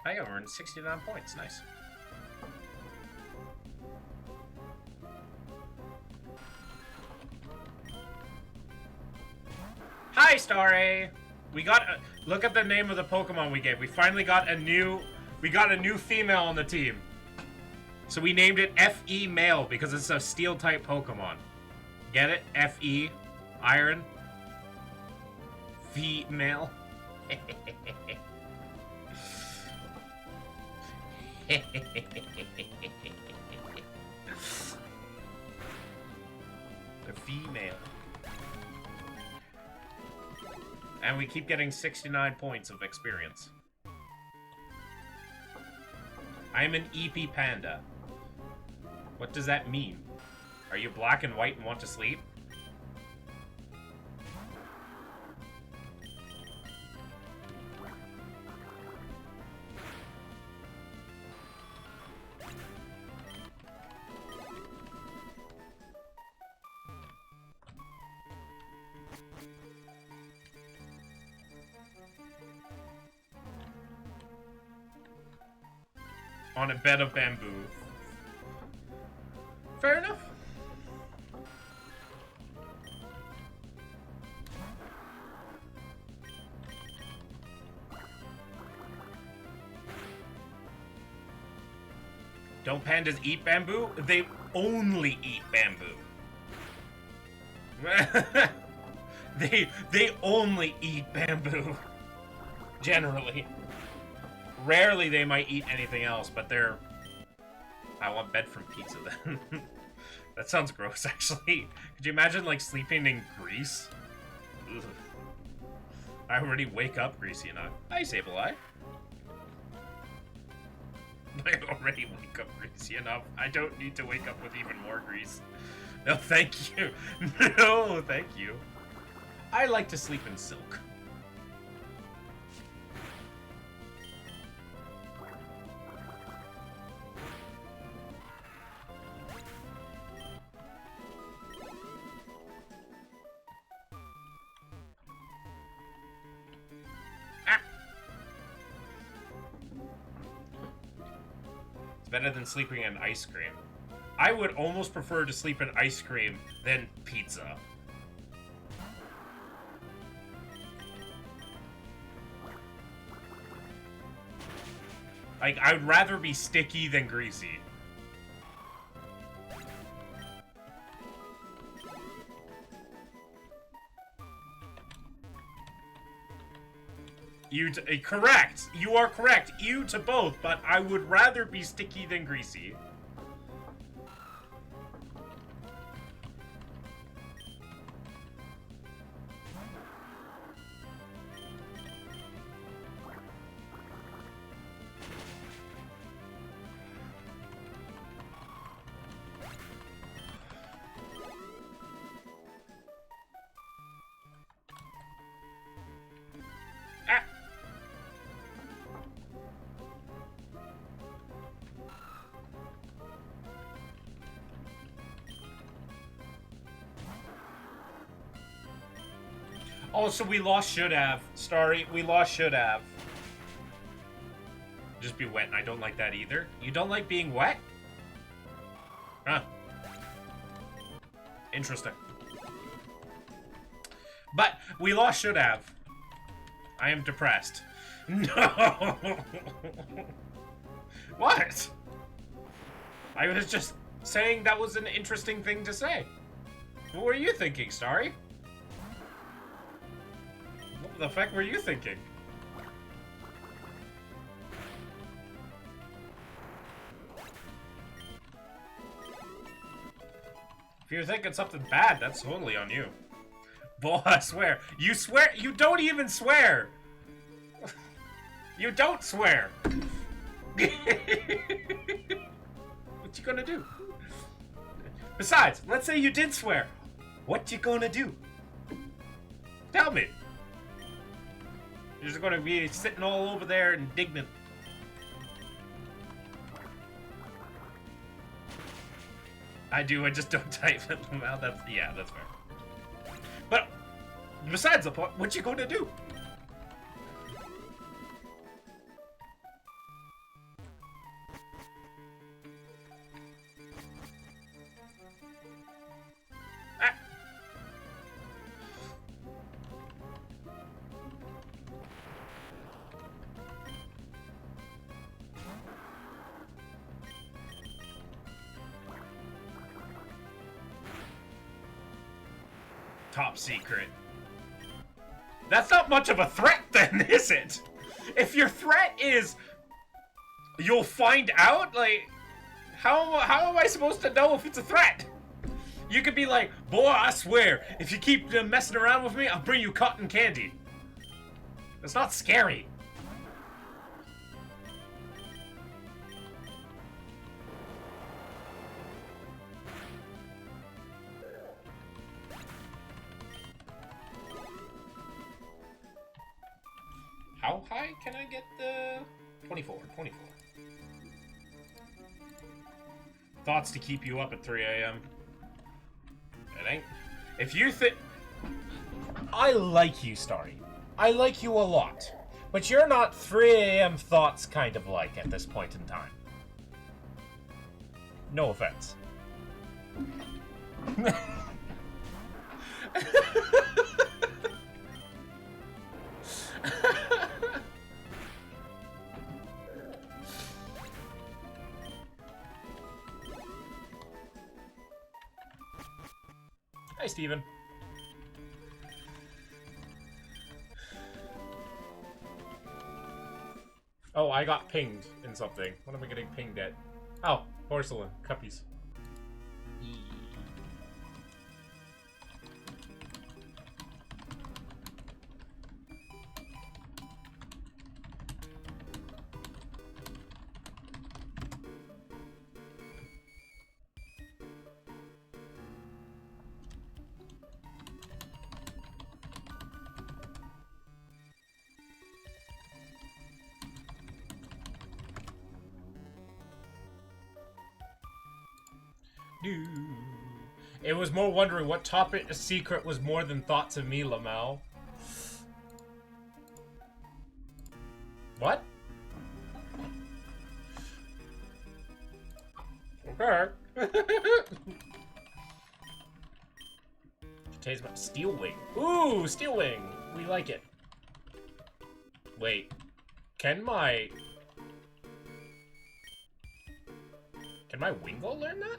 [SPEAKER 1] I earned 69 points. Nice. Hi, Starry. We got look at the name of the Pokemon we gave. We finally got a new female on the team. So we named it FE Male because it's a steel type Pokemon. Get it? FE Iron Female. The female. And we keep getting 69 points of experience. I am an EP Panda. What does that mean? Are you black and white and want to sleep? On a bed of bamboo. Fair enough. Don't pandas eat bamboo? They only eat bamboo. they only eat bamboo. Generally. Rarely they might eat anything else, but they're... I want bed from pizza then. That sounds gross, actually. Could you imagine, like, sleeping in grease? Ugh. I already wake up greasy enough. Hi, Sableye. I already wake up greasy enough. I don't need to wake up with even more grease. No, thank you. No, thank you. I like to sleep in silk. Better than sleeping in ice cream. I would almost prefer to sleep in ice cream than pizza. Like, I would rather be sticky than greasy. Correct. You are correct. You to both, but I would rather be sticky than greasy. Oh, so we lost should have. Starry, we lost should have. Just be wet, and I don't like that either. You don't like being wet? Huh. Interesting. But we lost should have. I am depressed. No! What? I was just saying that was an interesting thing to say. What were you thinking, Starry? What the fuck were you thinking? If you're thinking something bad, that's totally on you. Boy, I swear. You swear? You don't even swear! You don't swear! What you gonna do? Besides, let's say you did swear. What you gonna do? Tell me. You're just gonna be sitting all over there indignant. I do, I just don't type it. Well, that's fair. But besides the point, what you gonna do? Ah. Top secret. That's not much of a threat then, is it? If your threat is you'll find out, like, how am I supposed to know if it's a threat? You could be like, boy, I swear, if you keep messing around with me, I'll bring you cotton candy. That's not scary. How high can I get the 24? Thoughts to keep you up at 3 a.m. It ain't. If you think... I like you, Starry. I like you a lot. But you're not 3 a.m. thoughts kind of like at this point in time. No offense. Hi, Steven. Oh, I got pinged in something. What am I getting pinged at? Oh, porcelain. Cuppies. It was more wondering what topic secret was more than thoughts of me, Lamel. What? Okay. Taste my Steel Wing. Ooh, Steel Wing. We like it. Wait. Can my Wingull learn that?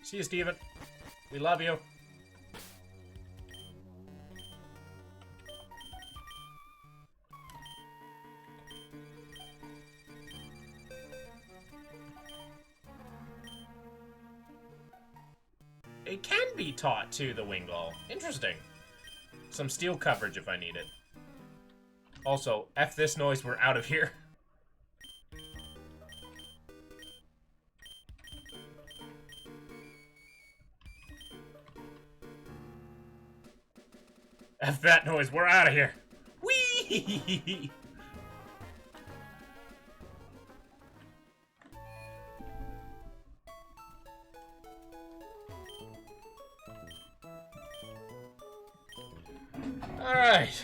[SPEAKER 1] See you, Steven. We love you. It can be taught to the Wingull. Interesting. Some steel coverage if I need it. Also, F this noise, we're out of here. F that noise, we're out of here. Whee! Alright.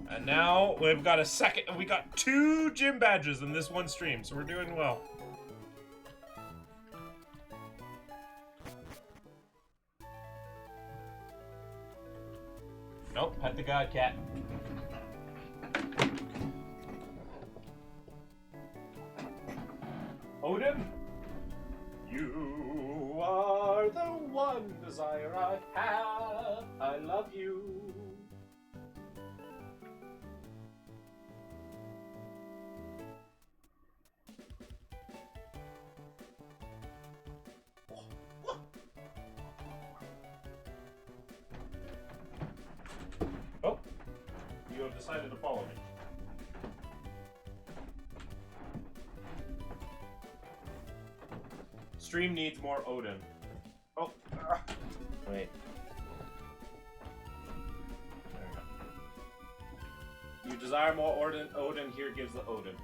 [SPEAKER 1] And now we've got we got 2 gym badges in this one stream, so we're doing well. Nope, pet the god cat. Odin? You are the one desire I have. I love you. Oh, you have decided to follow me. Stream needs more Odin. Oh, wait. There we go. You desire more Odin here gives the Odin.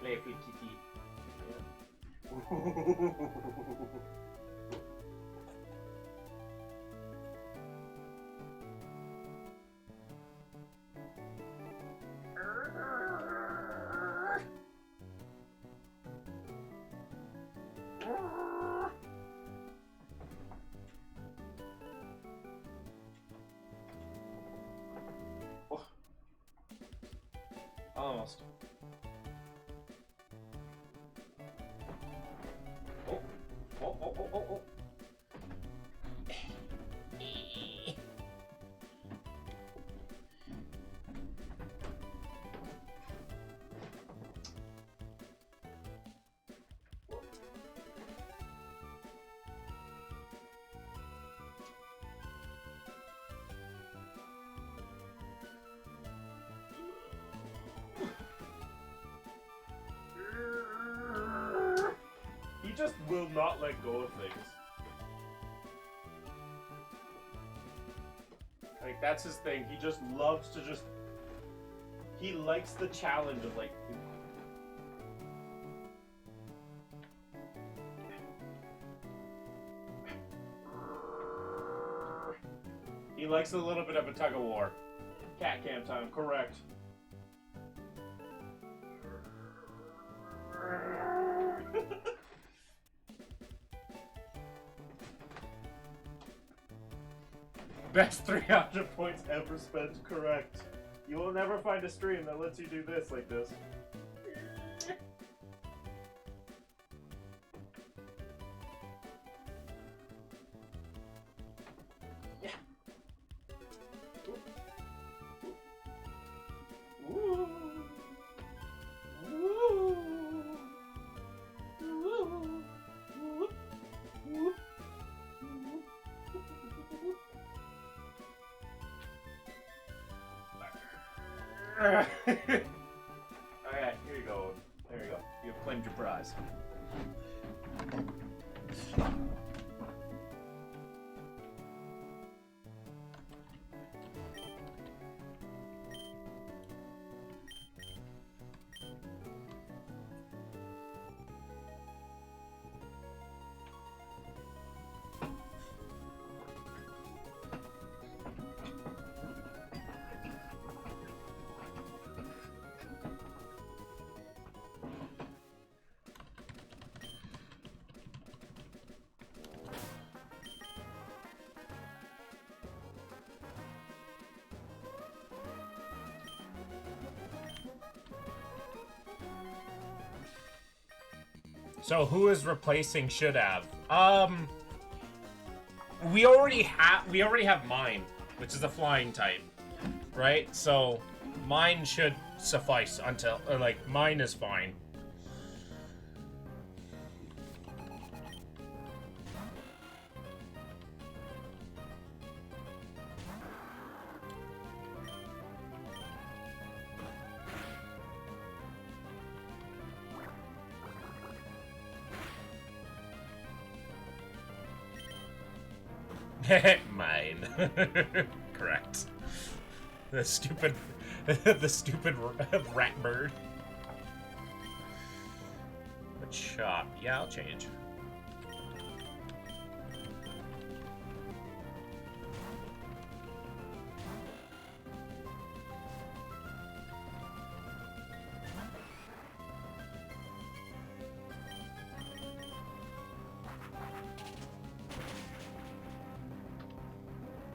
[SPEAKER 1] Playful kitty. Almost. Oh. Oh, oh, oh, oh, oh. He just will not let go of things. Like, that's his thing. He just loves to just... He likes the challenge of, like... He likes a little bit of a tug-of-war. Cat cam time, correct. Best 300 points ever spent, correct. You will never find a stream that lets you do this like this. Yeah. Ooh. Ooh. Ooh. Ooh. Alright, here you go. There you go. You've claimed your prize. So who is replacing should have? We already have mine, which is a flying type, right? So mine should suffice until like mine is fine. Mine. Correct. The stupid rat bird. But chop. Yeah, I'll change.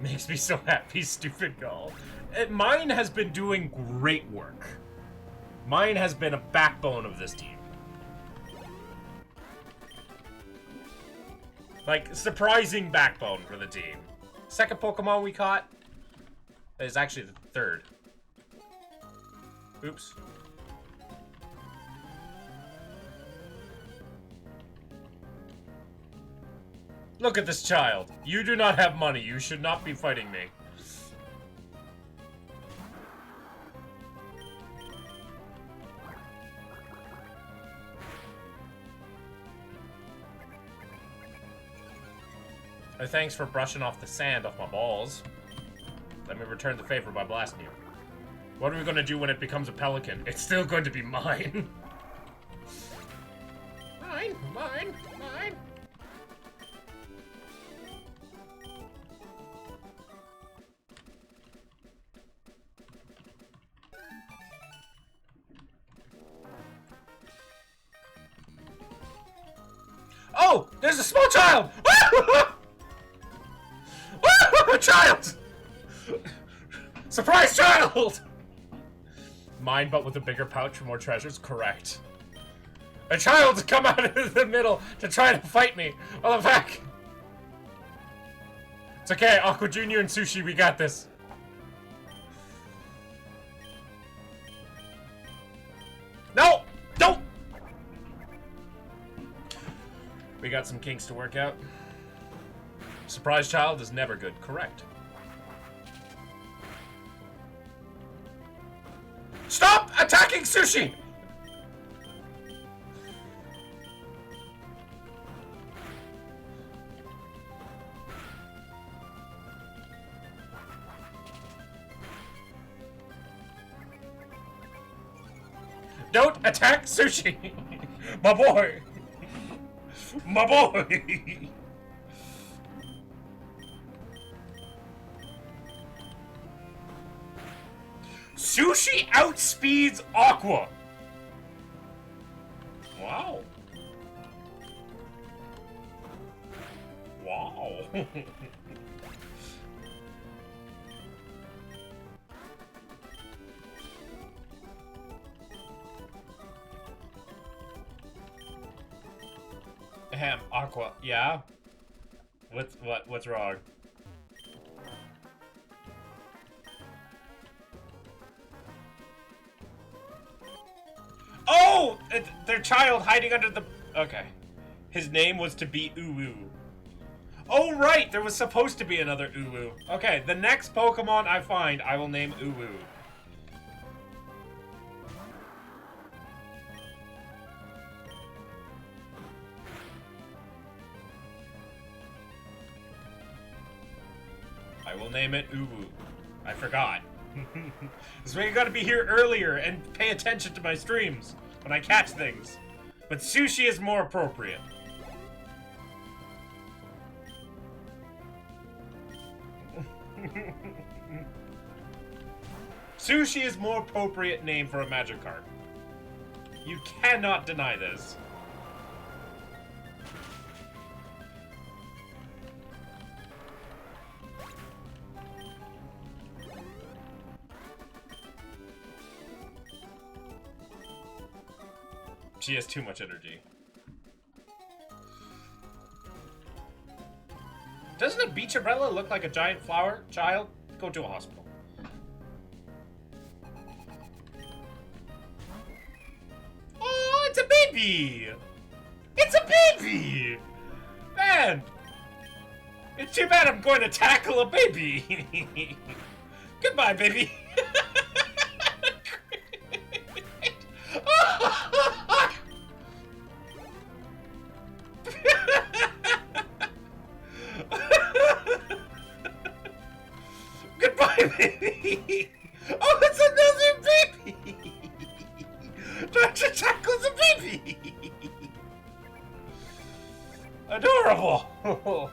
[SPEAKER 1] Makes me so happy, stupid Gull. Mine has been doing great work. Mine has been a backbone of this team. Like, surprising backbone for the team. Second Pokemon we caught is actually the third. Oops. Look at this child. You do not have money. You should not be fighting me. Thanks for brushing off the sand off my balls. Let me return the favor by blasting you. What are we gonna do when it becomes a pelican? It's still going to be mine. Mine, mine, mine. Oh, there's a small child! A child! Surprise child! Mine, but with a bigger pouch for more treasures? Correct. A child come out of the middle to try to fight me. What the fuck? It's okay, Aqua Jr. and Sushi, we got this. No! No! We got some kinks to work out. Surprise child is never good. Correct. Stop attacking Sushi! Don't attack Sushi! My boy! My boy! Sushi outspeeds Aqua! Wow. Wow. Ahem, Aqua, yeah? What's wrong? Oh! Their child hiding under the... Okay. His name was to be Uwu. Oh, right! There was supposed to be another Uwu. Okay, the next Pokemon I find, I will name Uwu. I will name it Uwu. I forgot. That's why you gotta be here earlier and pay attention to my streams when I catch things. But Sushi is more appropriate. Sushi is more appropriate name for a Magikarp. You cannot deny this. She has too much energy. Doesn't a beach umbrella look like a giant flower? Child, go to a hospital. Oh, it's a baby! It's a baby! Man! It's too bad I'm going to tackle a baby. Goodbye, baby. Goodbye, baby! Oh, it's another baby! Dr. Tackle's a baby! Adorable! Oh.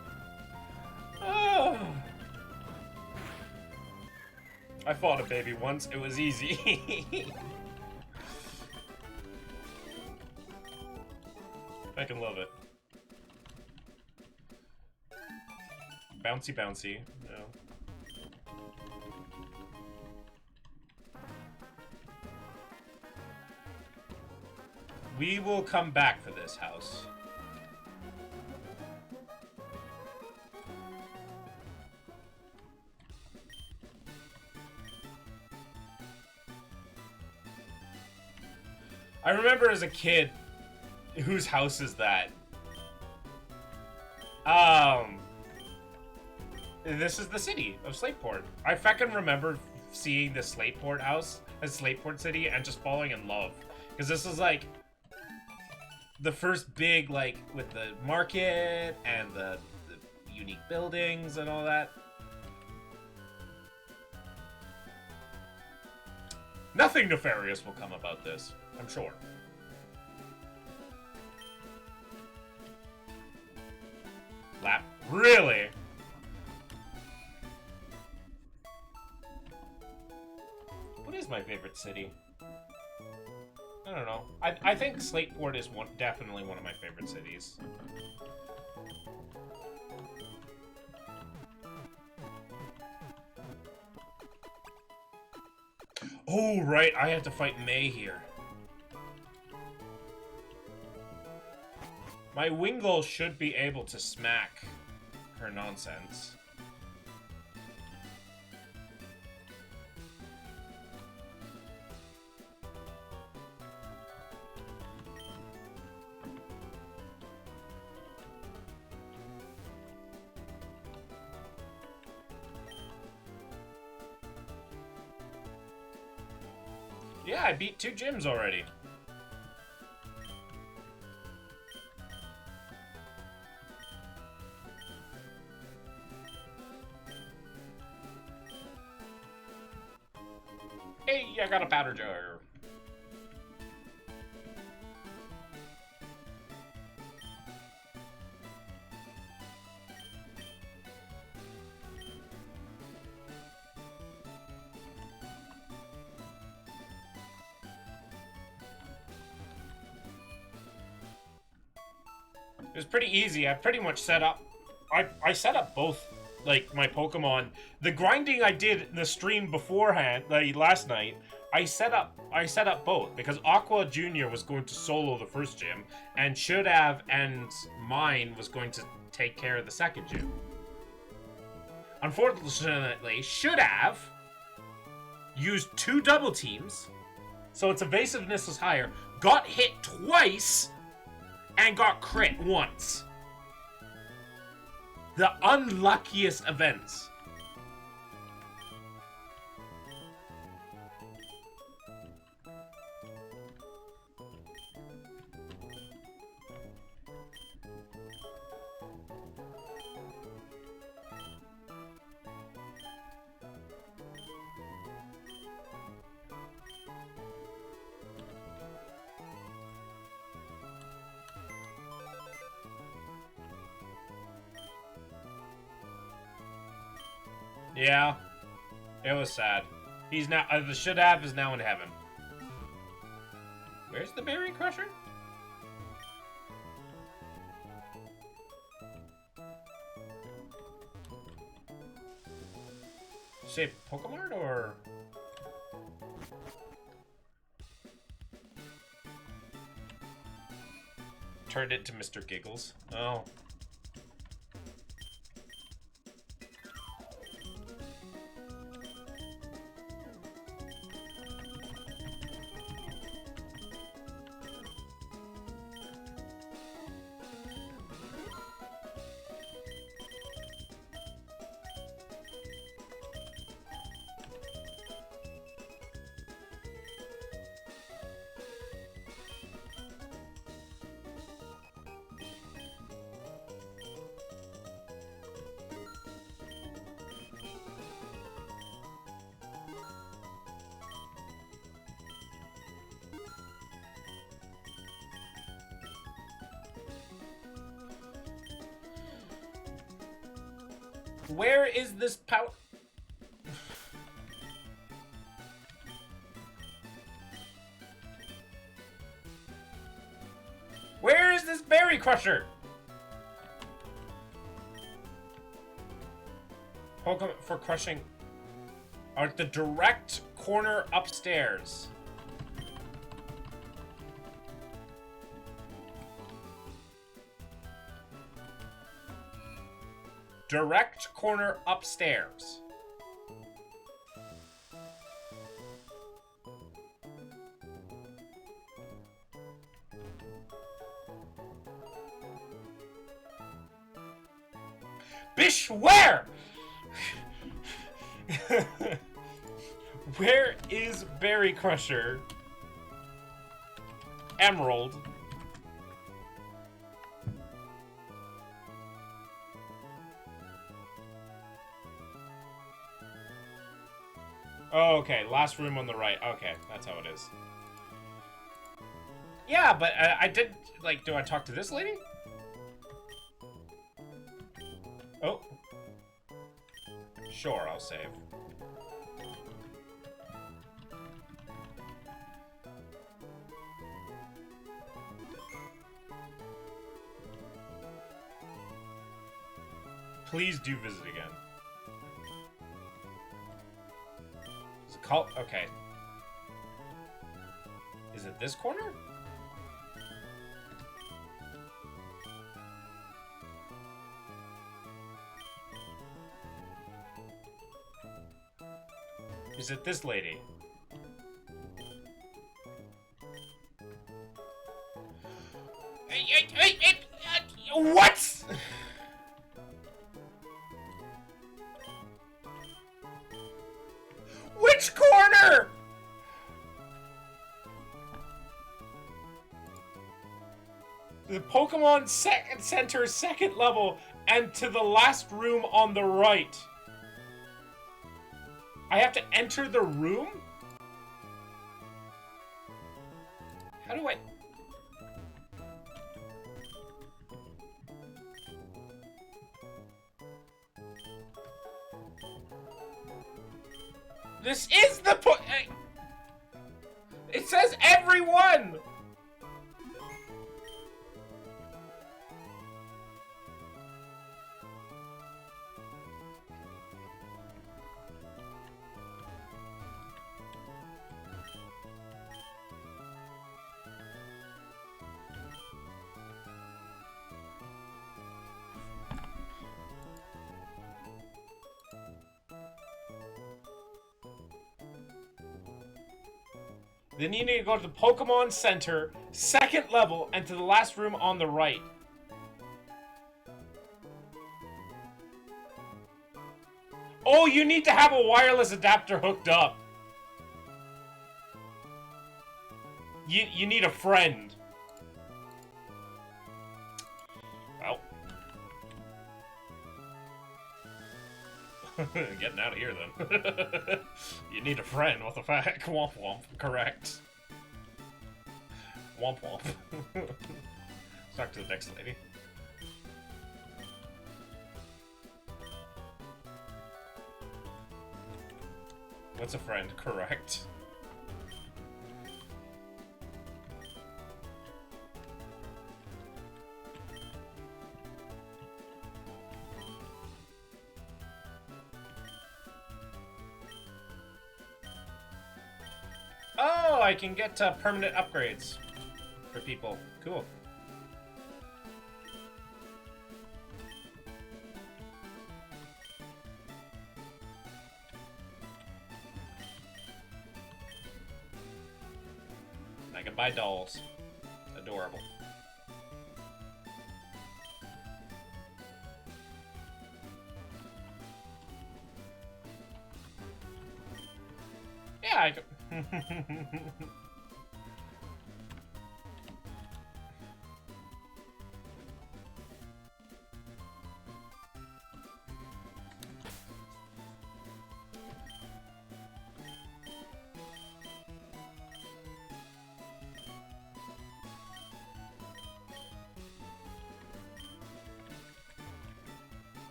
[SPEAKER 1] I fought a baby once, it was easy. I can love it. Bouncy, bouncy. No. We will come back for this house. I remember as a kid, whose house is that? This is the city of Slateport. I fucking remember seeing the Slateport house as Slateport City and just falling in love. Because this is like the first big, like, with the market and the unique buildings and all that. Nothing nefarious will come about this, I'm sure. Lap? Really? What is my favorite city? I don't know. I think Slateport is definitely one of my favorite cities. Oh, right. I have to fight May here. My Wingull should be able to smack her nonsense. Yeah, I beat 2 gyms already. Hey, I got a powder jar. It was pretty easy. I pretty much set up... I set up both, like, my Pokemon. The grinding I did in the stream beforehand, like, last night, I set up both, because Aqua Jr. was going to solo the first gym, and Shodav and mine was going to take care of the second gym. Unfortunately, Shodav used 2 double teams, so its evasiveness was higher, got hit twice, and got crit once. The unluckiest events. Yeah, it was sad. He's now, the Shodav is now in heaven. Where's the Berry Crusher? Say Pokemon or? Turned it to Mr. Giggles. Oh. Where is this power? Where is this Berry Crusher? Pokemon for crushing are at the direct corner upstairs. Direct corner upstairs. Bish, where? Where is Berry Crusher? Emerald. Oh, okay. Last room on the right. Okay, that's how it is. Yeah, but I did, like, do I talk to this lady? Oh. Sure, I'll save. Please do visit again. Is it called? Okay. Is it this corner? Is it this lady? What? Which corner? The Pokemon Center second level and to the last room on the right. I have to enter the room? How do I... This is the It says everyone! Then you need to go to the Pokemon Center, second level, and to the last room on the right. Oh, you need to have a wireless adapter hooked up. You need a friend. Well. Getting out of here, then. You need a friend, what the fuck? Womp womp, correct. Womp womp. Let's talk to the next lady. What's a friend? Correct. Oh, I can get permanent upgrades for people. Cool. I can buy dolls. Adorable. Yeah, I could.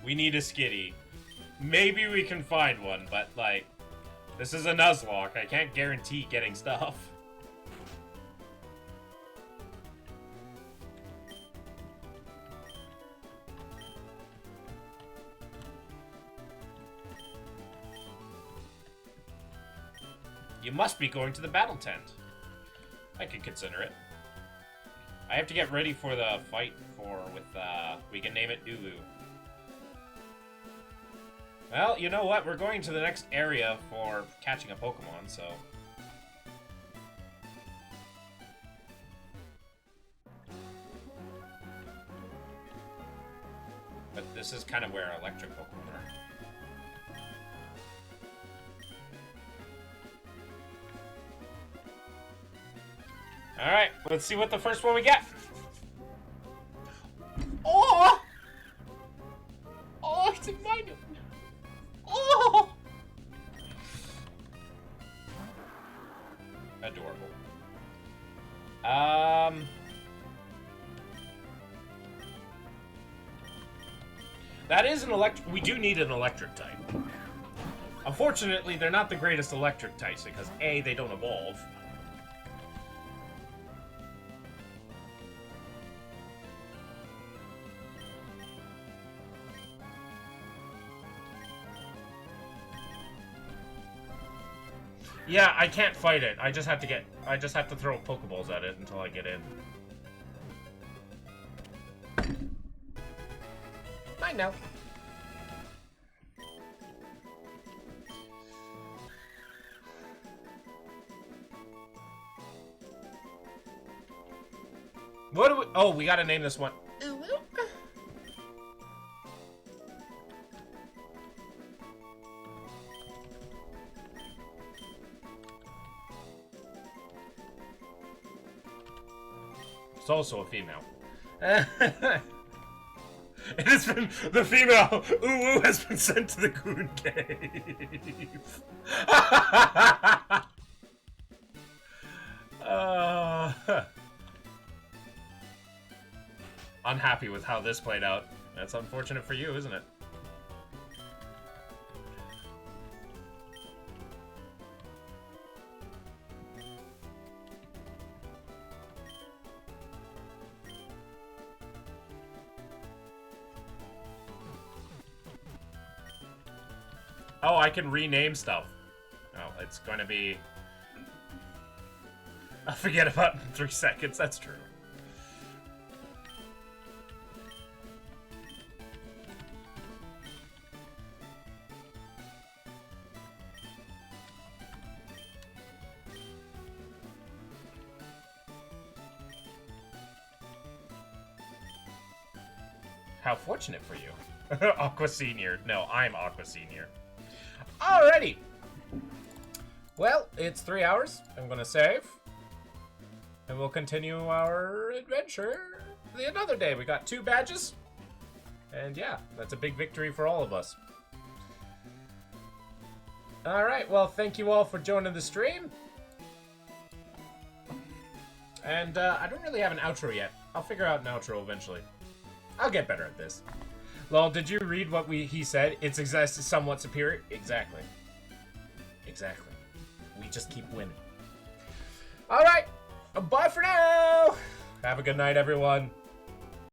[SPEAKER 1] We need a Skitty. Maybe we can find one, but, like, this is a Nuzlocke. I can't guarantee getting stuff. You must be going to the battle tent. I could consider it. I have to get ready for the fight with, we can name it Ulu. Well, you know what? We're going to the next area for catching a Pokemon, so... But this is kind of where electric Pokemon are. Alright, let's see what the first one we get. Oh! Oh, it's a minor. That is an electric... We do need an electric type. Unfortunately, they're not the greatest electric types because A, they don't evolve. Yeah, I can't fight it. I just have to throw Pokeballs at it until I get in. Mine now. What do we... Oh, we gotta name this one. It's also a female. It has been... The female Uwu has been sent to the Goon Cave. Unhappy with how this played out. That's unfortunate for you, isn't it? Oh, I can rename stuff. Oh, it's going to be... I'll forget about it in 3 seconds, that's true. How fortunate for you. Aqua Senior. No, I'm Aqua Senior. Alrighty. Well, it's 3 hours. I'm gonna save. And we'll continue our adventure another day. We got 2 badges. And yeah, that's a big victory for all of us. Alright, well, thank you all for joining the stream. And I don't really have an outro yet. I'll figure out an outro eventually. I'll get better at this. Lol, did you read what he said? It's somewhat superior? Exactly. Exactly. We just keep winning. Alright. Bye for now. Have a good night, everyone.